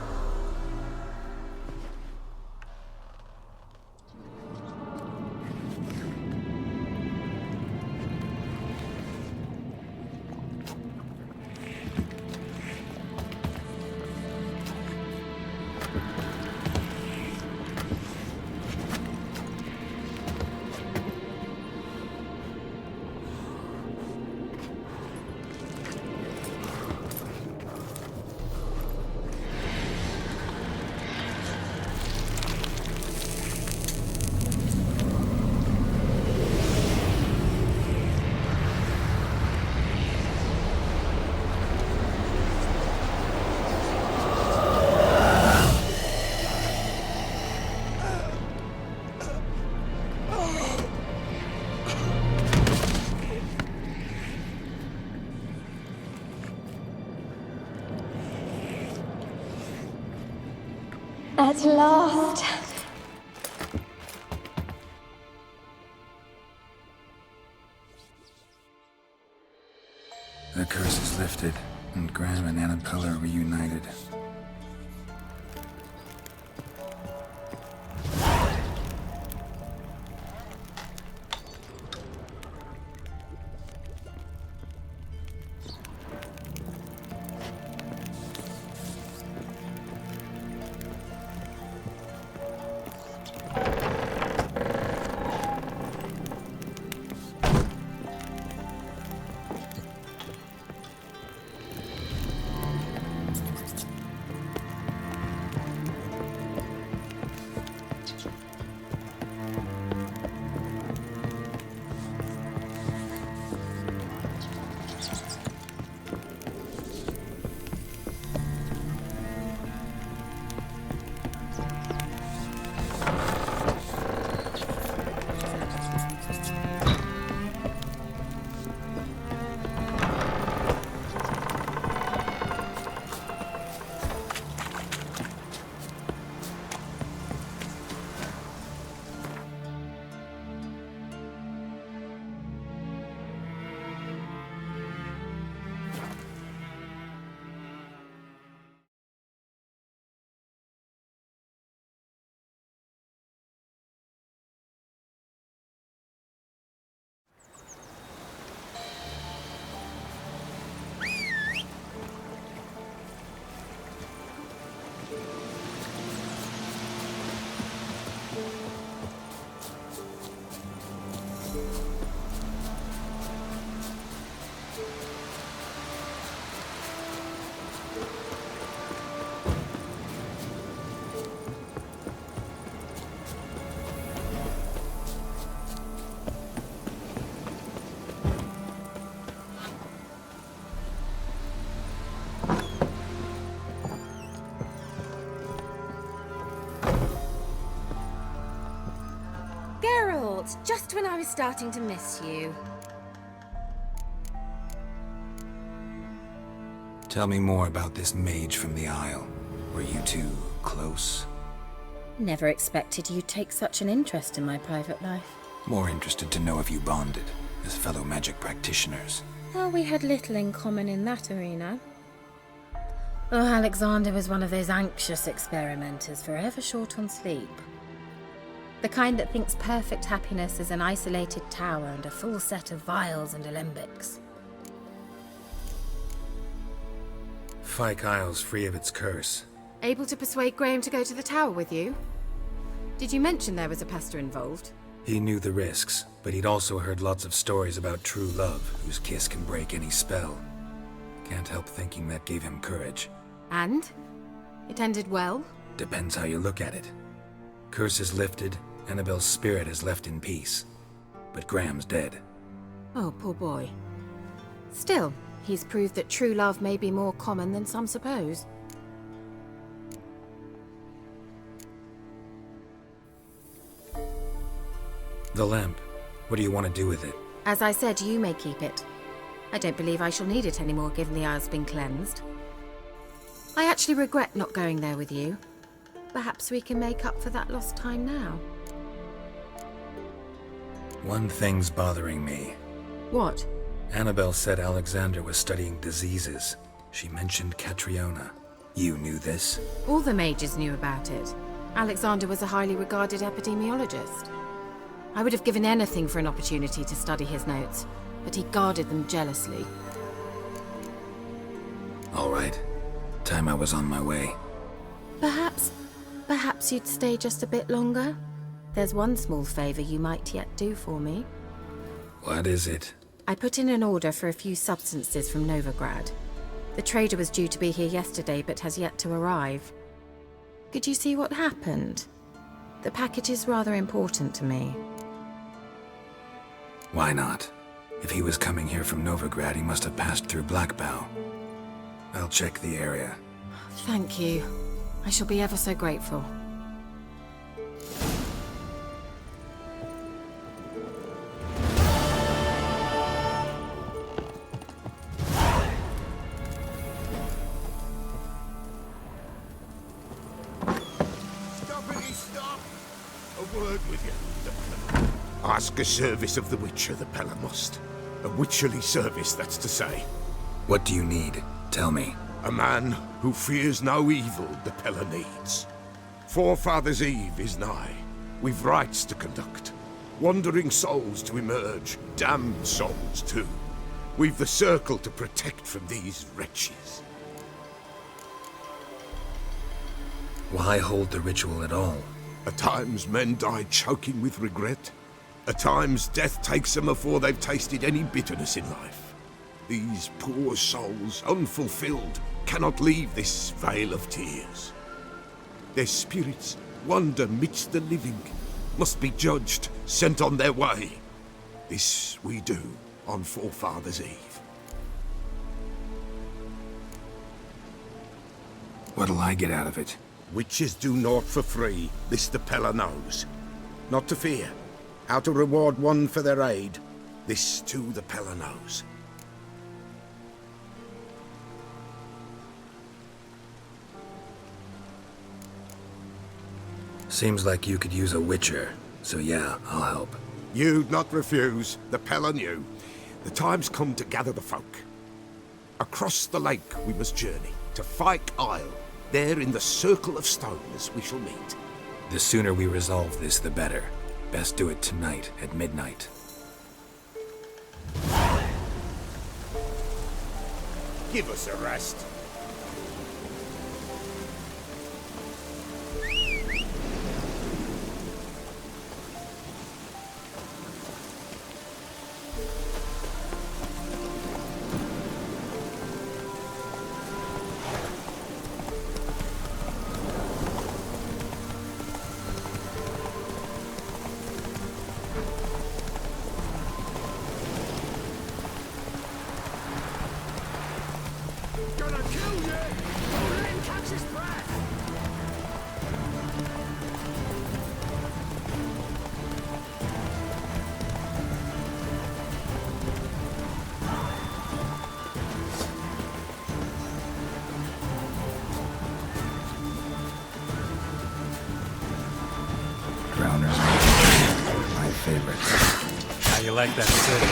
At last. The curse is lifted, and Graham and Annabelle are reunited. just when I was starting to miss you. Tell me more about this mage from the Isle. Were you two close? Never expected you'd take such an interest in my private life. More interested to know if you bonded as fellow magic practitioners. Well, we had little in common in that arena. Oh, Alexander was one of those anxious experimenters, forever short on sleep. The kind that thinks perfect happiness is an isolated tower and a full set of vials and alembics. Fyke Isle's free of its curse. Able to persuade Graham to go to the tower with you? Did you mention there was a pester involved? He knew the risks, but he'd also heard lots of stories about true love, whose kiss can break any spell. Can't help thinking that gave him courage. And? It ended well? Depends how you look at it. Curse is lifted, Annabelle's spirit is left in peace. But Graham's dead. Oh, poor boy. Still, he's proved that true love may be more common than some suppose. The lamp. What do you want to do with it? As I said, you may keep it. I don't believe I shall need it anymore, given the Isle's been cleansed. I actually regret not going there with you. Perhaps we can make up for that lost time now. One thing's bothering me. What? Annabelle said Alexander was studying diseases. She mentioned Catriona. You knew this? All the mages knew about it. Alexander was a highly regarded epidemiologist. I would have given anything for an opportunity to study his notes, but he guarded them jealously. All right. Time I was on my way. Perhaps you'd stay just a bit longer? There's one small favor you might yet do for me. What is it? I put in an order for a few substances from Novigrad. The trader was due to be here yesterday, but has yet to arrive. Could you see what happened? The package is rather important to me. Why not? If he was coming here from Novigrad, he must have passed through Blackbough. I'll check the area. Thank you. I shall be ever so grateful. Stop! A word with you. Ask a service of the Witcher, the Pella must. A witcherly service, that's to say. What do you need? Tell me. A man who fears no evil the Pella needs. Forefathers' Eve is nigh. We've rites to conduct. Wandering souls to emerge. Damned souls, too. We've the circle to protect from these wretches. Why hold the ritual at all? At times men die choking with regret. At times death takes them before they've tasted any bitterness in life. These poor souls, unfulfilled, cannot leave this vale of tears. Their spirits wander midst the living, must be judged, sent on their way. This we do on Forefathers' Eve. What'll I get out of it? Witches do naught for free, this the Pella knows. Not to fear. How to reward one for their aid, this too the Pella knows. Seems like you could use a witcher, so yeah, I'll help. You'd not refuse, the Pella knew. The time's come to gather the folk. Across the lake we must journey, to Fyke Isle. There in the Circle of Stones we shall meet. The sooner we resolve this, the better. Best do it tonight at midnight. Give us a rest. Gonna you like that city?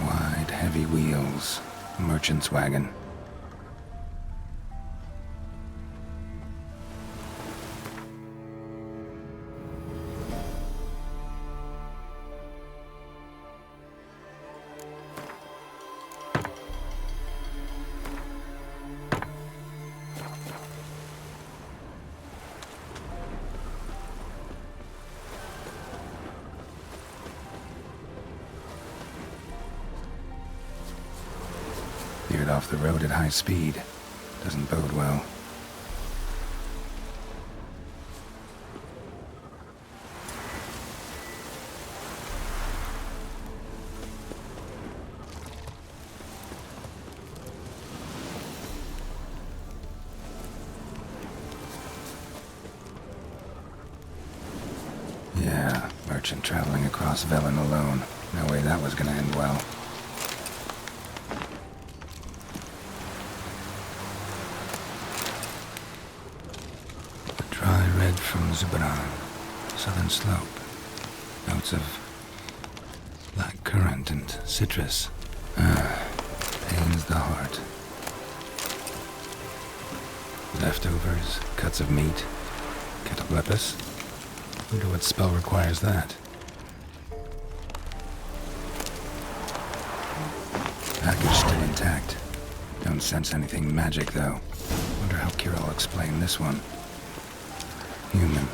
Wide, heavy wheels. Merchant's wagon. Veered off the road at high speed. Doesn't bode well. Yeah, merchant traveling across Velen alone. No way that was gonna end well. Dry red from Zubran. Southern slope. Notes of black currant and citrus. Pains the heart. Leftovers, cuts of meat. Catoblepis. Wonder what spell requires that. Package still intact. Don't sense anything magic, though. Wonder how Kirill'll explain this one. Human.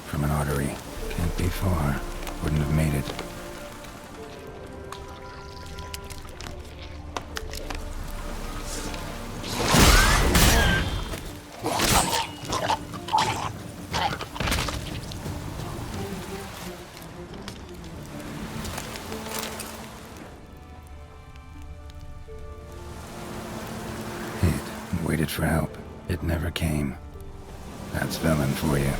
From an artery. Can't be far. Wouldn't have made it. Waited for help. It never came. That's Velen for you.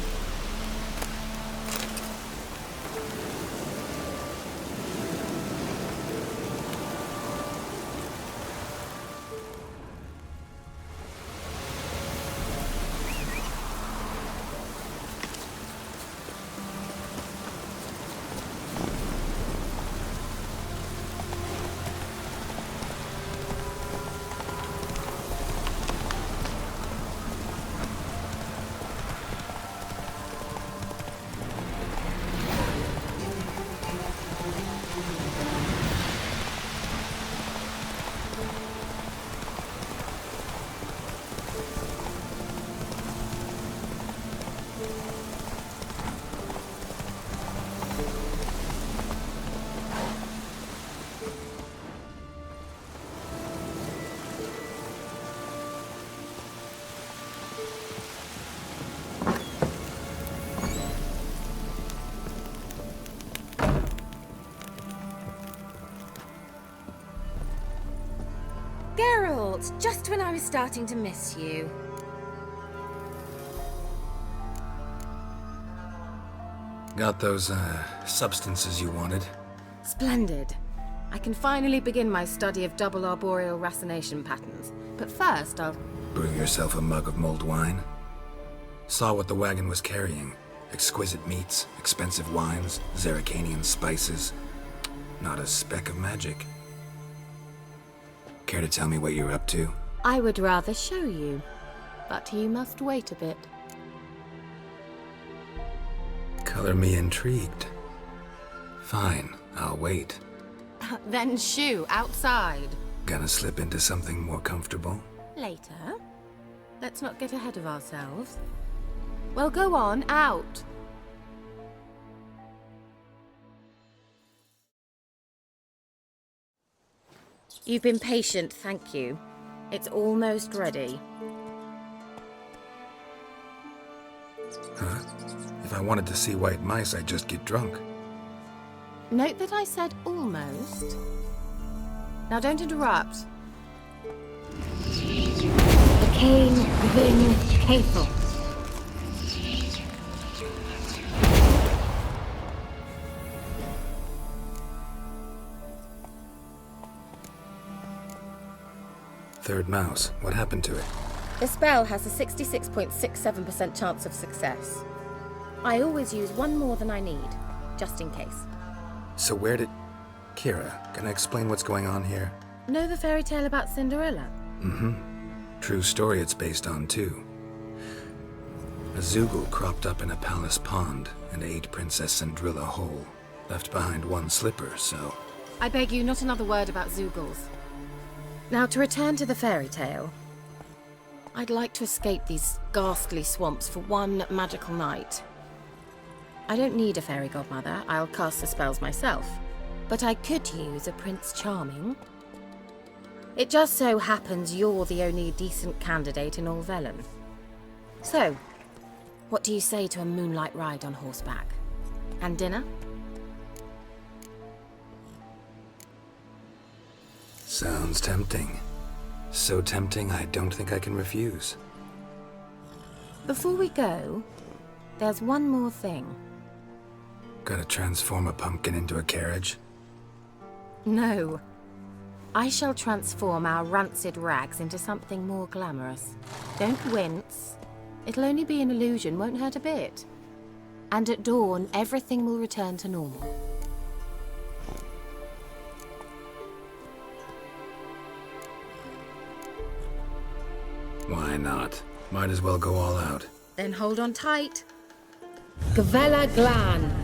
Geralt, just when I was starting to miss you. Got those, substances you wanted? Splendid. I can finally begin my study of double arboreal racination patterns. But first, I'll... Brew yourself a mug of mulled wine? Saw what the wagon was carrying. Exquisite meats, expensive wines, Zerrikanian spices. Not a speck of magic. Care to tell me what you're up to? I would rather show you, but you must wait a bit. Color me intrigued. Fine, I'll wait. Then shoo, outside. Gonna slip into something more comfortable? Later. Let's not get ahead of ourselves. Well, go on, out. You've been patient, thank you. It's almost ready. Huh? If I wanted to see white mice, I'd just get drunk. Note that I said almost. Now don't interrupt. Cain Vin Cathel. Third mouse. What happened to it? The spell has a 66.67% chance of success. I always use one more than I need, just in case. So where did... Kira, can I explain what's going on here? Know the fairy tale about Cinderella? Mm-hmm. True story it's based on, too. A Zoogle cropped up in a palace pond and ate Princess Cinderella whole. Left behind one slipper, so... I beg you, not another word about Zoogles. Now, to return to the fairy tale, I'd like to escape these ghastly swamps for one magical night. I don't need a fairy godmother, I'll cast the spells myself. But I could use a Prince Charming. It just so happens you're the only decent candidate in all Velen. So, what do you say to a moonlight ride on horseback? And dinner? Sounds tempting. So tempting, I don't think I can refuse. Before we go, there's one more thing. Gotta transform a pumpkin into a carriage? No. I shall transform our rancid rags into something more glamorous. Don't wince. It'll only be an illusion, won't hurt a bit. And at dawn, everything will return to normal. Why not? Might as well go all out. Then hold on tight. Gavella Glan.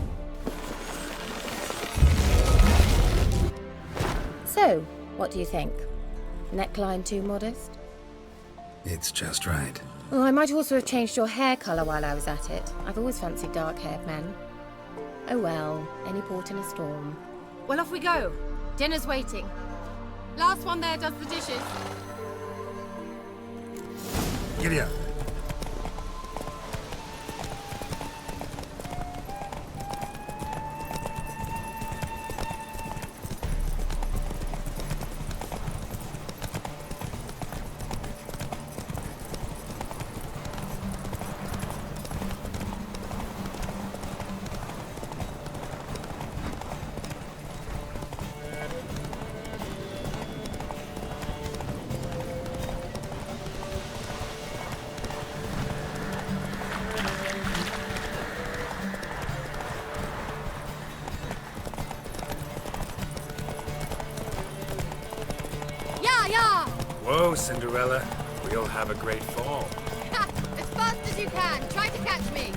So, what do you think? Neckline too modest? It's just right. Oh, I might also have changed your hair colour while I was at it. I've always fancied dark-haired men. Oh well, any port in a storm. Well, off we go. Dinner's waiting. Last one there does the dishes. Giddy up. Whoa, Cinderella. We'll have a great fall. As fast as you can. Try to catch me.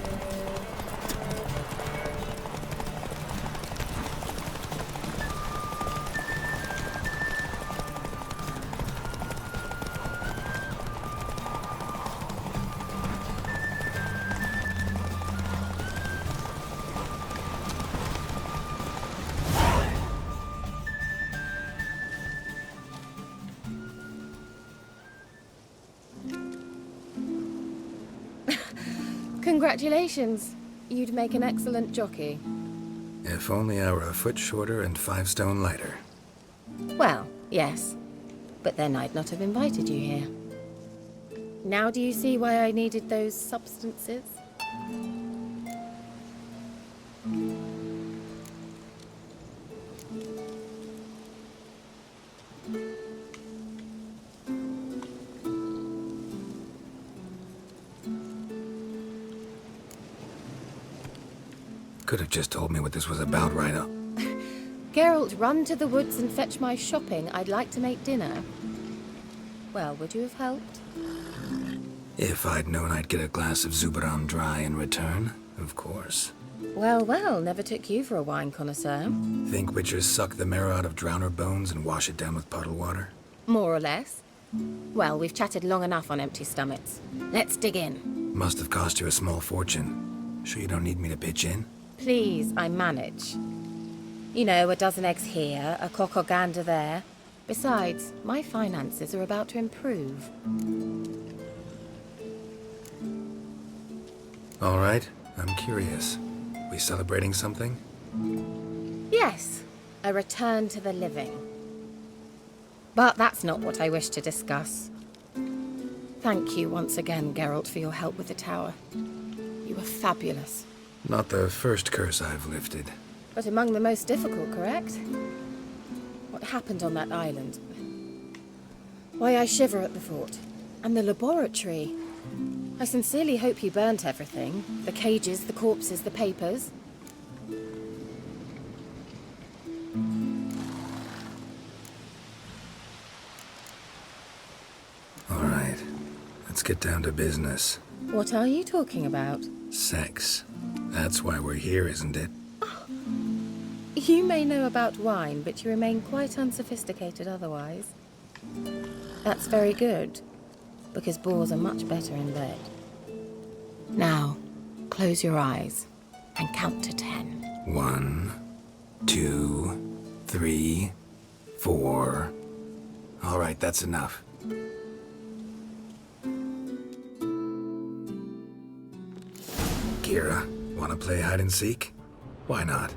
Congratulations. You'd make an excellent jockey. If only I were a foot shorter and 5 stone lighter. Well, yes. But then I'd not have invited you here. Now do you see why I needed those substances? Could have just told me what this was about right up. Geralt, run to the woods and fetch my shopping. I'd like to make dinner. Well, would you have helped? If I'd known I'd get a glass of Zubaram dry in return, of course. Well, well, never took you for a wine connoisseur. Think witchers suck the marrow out of drowner bones and wash it down with puddle water? More or less. Well, we've chatted long enough on empty stomachs. Let's dig in. Must have cost you a small fortune. Sure you don't need me to pitch in? Please, I manage. You know, a dozen eggs here, a cock or gander there. Besides, my finances are about to improve. All right, I'm curious. We celebrating something? Yes, a return to the living. But that's not what I wish to discuss. Thank you once again, Geralt, for your help with the tower. You were fabulous. Not the first curse I've lifted. But among the most difficult, correct? What happened on that island? Why, I shiver at the thought. And the laboratory. I sincerely hope you burnt everything. The cages, the corpses, the papers. All right, let's get down to business. What are you talking about? Sex. That's why we're here, isn't it? You may know about wine, but you remain quite unsophisticated otherwise. That's very good, because boars are much better in bed. Now, close your eyes and count to 10. 1, 2, 3, 4. All right, that's enough. Kira, wanna play hide and seek? Why not?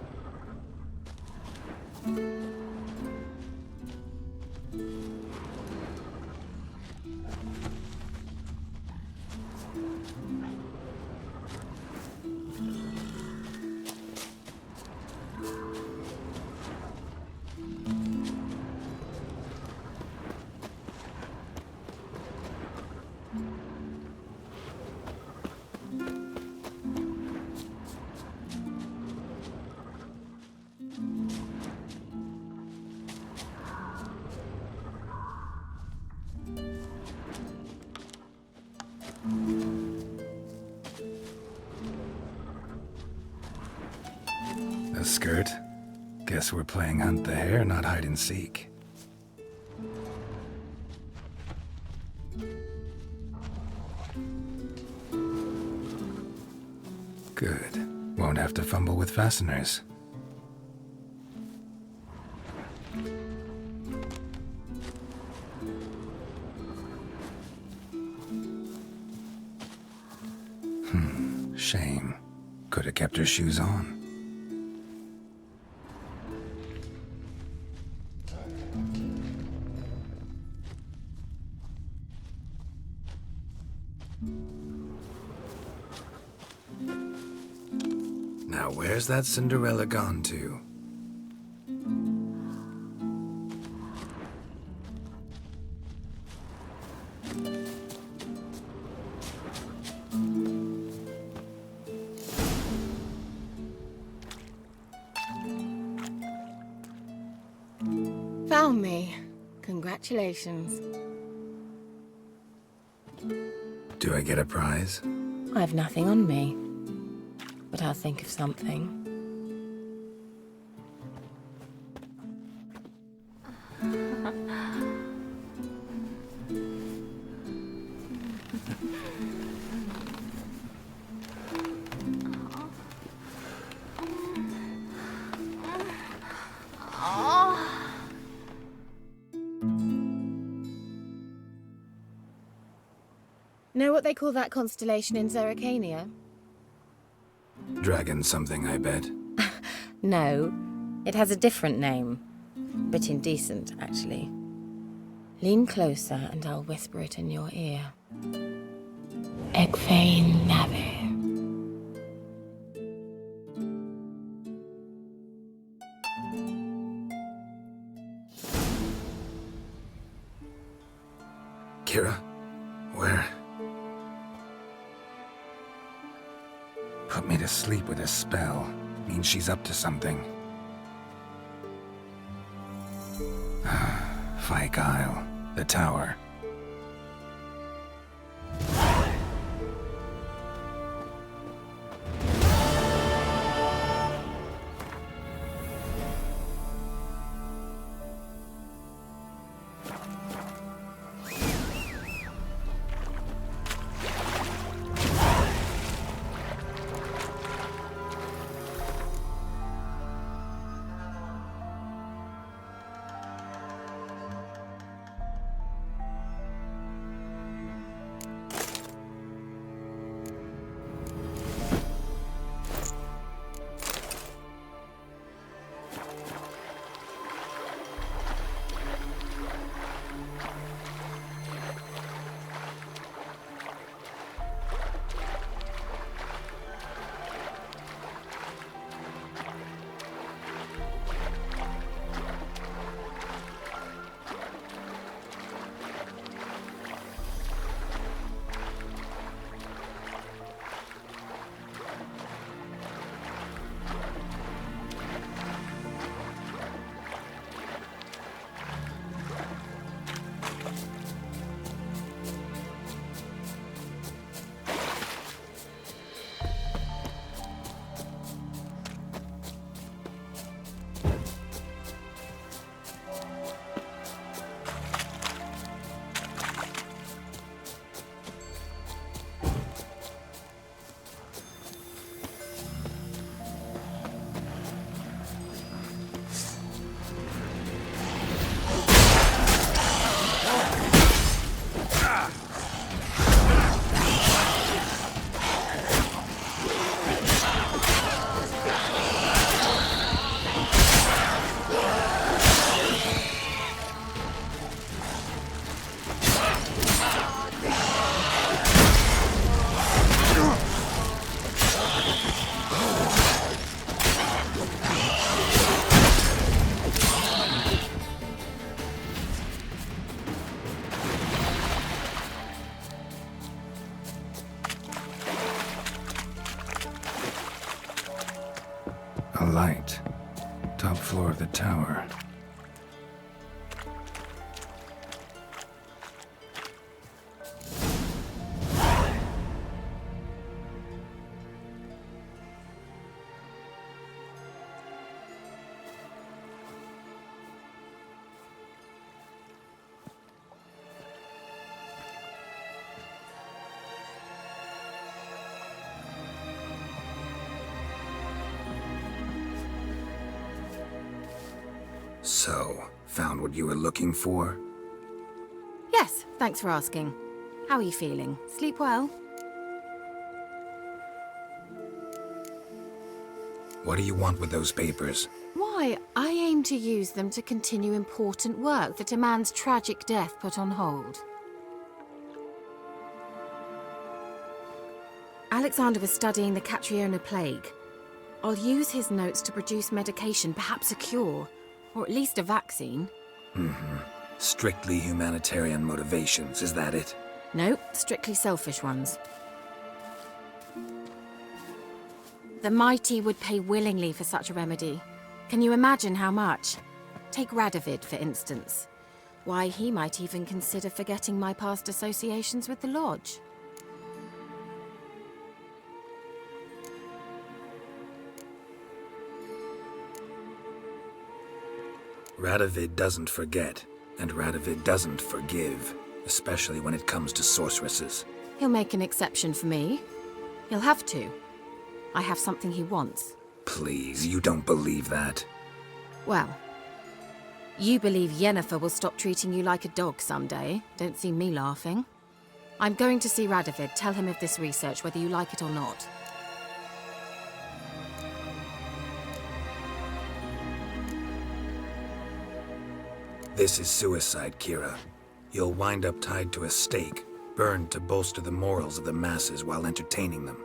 A skirt? Guess we're playing hunt the hare, not hide and seek. Good. Won't have to fumble with fasteners. Shame. Could have kept her shoes on. Now, where's that Cinderella gone to? Found me. Congratulations. Do I get a prize? I've nothing on me, but I'll think of something. Know what they call that constellation in Zerrikania? Dragon something, I bet. No, it has a different name. Bit indecent, actually. Lean closer and I'll whisper it in your ear. Egfain Nave. Kira? Where? Put me to sleep with a spell. Means she's up to something. Fyke Isle. The tower. light. Top floor of the tower. So, found what you were looking for? Yes, thanks for asking. How are you feeling? Sleep well? What do you want with those papers? Why, I aim to use them to continue important work that a man's tragic death put on hold. Alexander was studying the Catriona plague. I'll use his notes to produce medication, perhaps a cure, or at least a vaccine. Strictly humanitarian motivations, is that it? No, strictly selfish ones. The mighty would pay willingly for such a remedy. Can you imagine how much? Take Radovid, for instance. Why, he might even consider forgetting my past associations with the Lodge. Radovid doesn't forget, and Radovid doesn't forgive, especially when it comes to sorceresses. He'll make an exception for me. He'll have to. I have something he wants. Please, you don't believe that. Well, you believe Yennefer will stop treating you like a dog someday. Don't see me laughing. I'm going to see Radovid, tell him of this research, whether you like it or not. This is suicide, Kira. You'll wind up tied to a stake, burned to bolster the morals of the masses while entertaining them.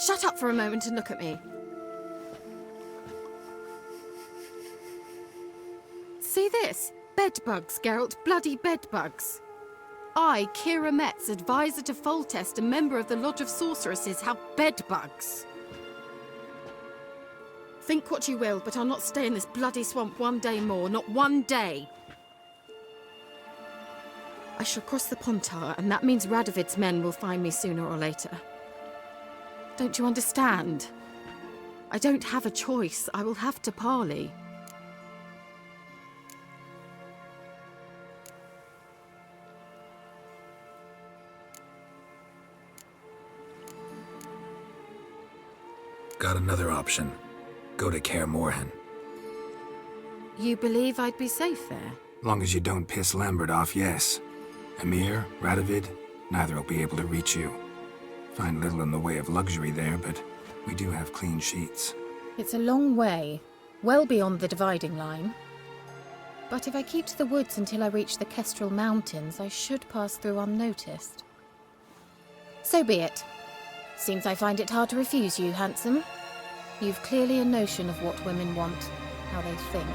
Shut up for a moment and look at me. See this? Bedbugs, Geralt. Bloody bedbugs. I, Kira Metz, advisor to Foltest and member of the Lodge of Sorceresses, have bedbugs. Think what you will, but I'll not stay in this bloody swamp one day more. Not one day. I shall cross the Pontar, and that means Radovid's men will find me sooner or later. Don't you understand? I don't have a choice. I will have to parley. Got another option. Go to Kaer Morhen. You believe I'd be safe there? Long as you don't piss Lambert off, yes. Emir, Radovid, neither will be able to reach you. Find little in the way of luxury there, but we do have clean sheets. It's a long way, well beyond the dividing line. But if I keep to the woods until I reach the Kestrel Mountains, I should pass through unnoticed. So be it. Seems I find it hard to refuse you, handsome. You've clearly a notion of what women want, how they think.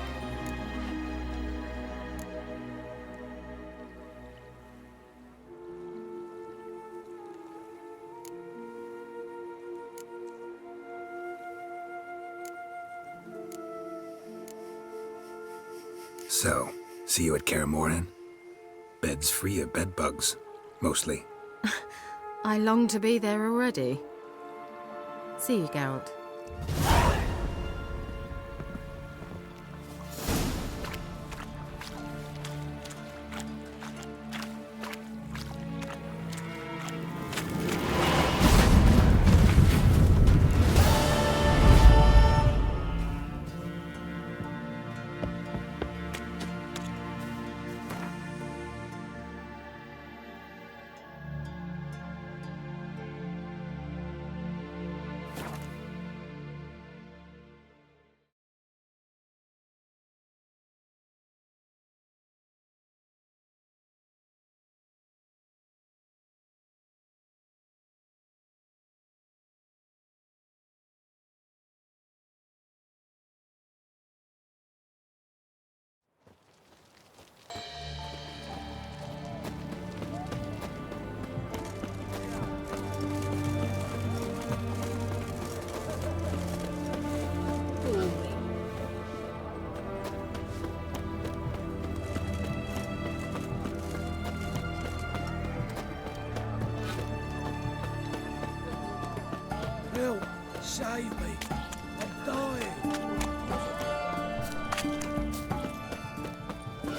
So, see you at Kaer Morhen? Beds free of bedbugs, mostly. I long to be there already. See you, Geralt. Help! Save me! I'm dying!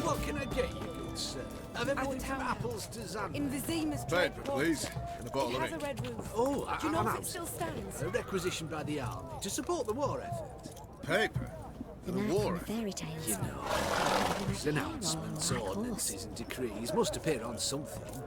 What can I get you, good sir? Have everything from apples to Xander. In Vizima's Paper, please, and a bottle It of has a ink. red roof. Oh, Do you know an if it ounce. still stands? A requisition by the army to support the war effort. Paper? The The knight war from the effort? fairy tales. You know, these announcements, ordinances, and decrees must appear on something.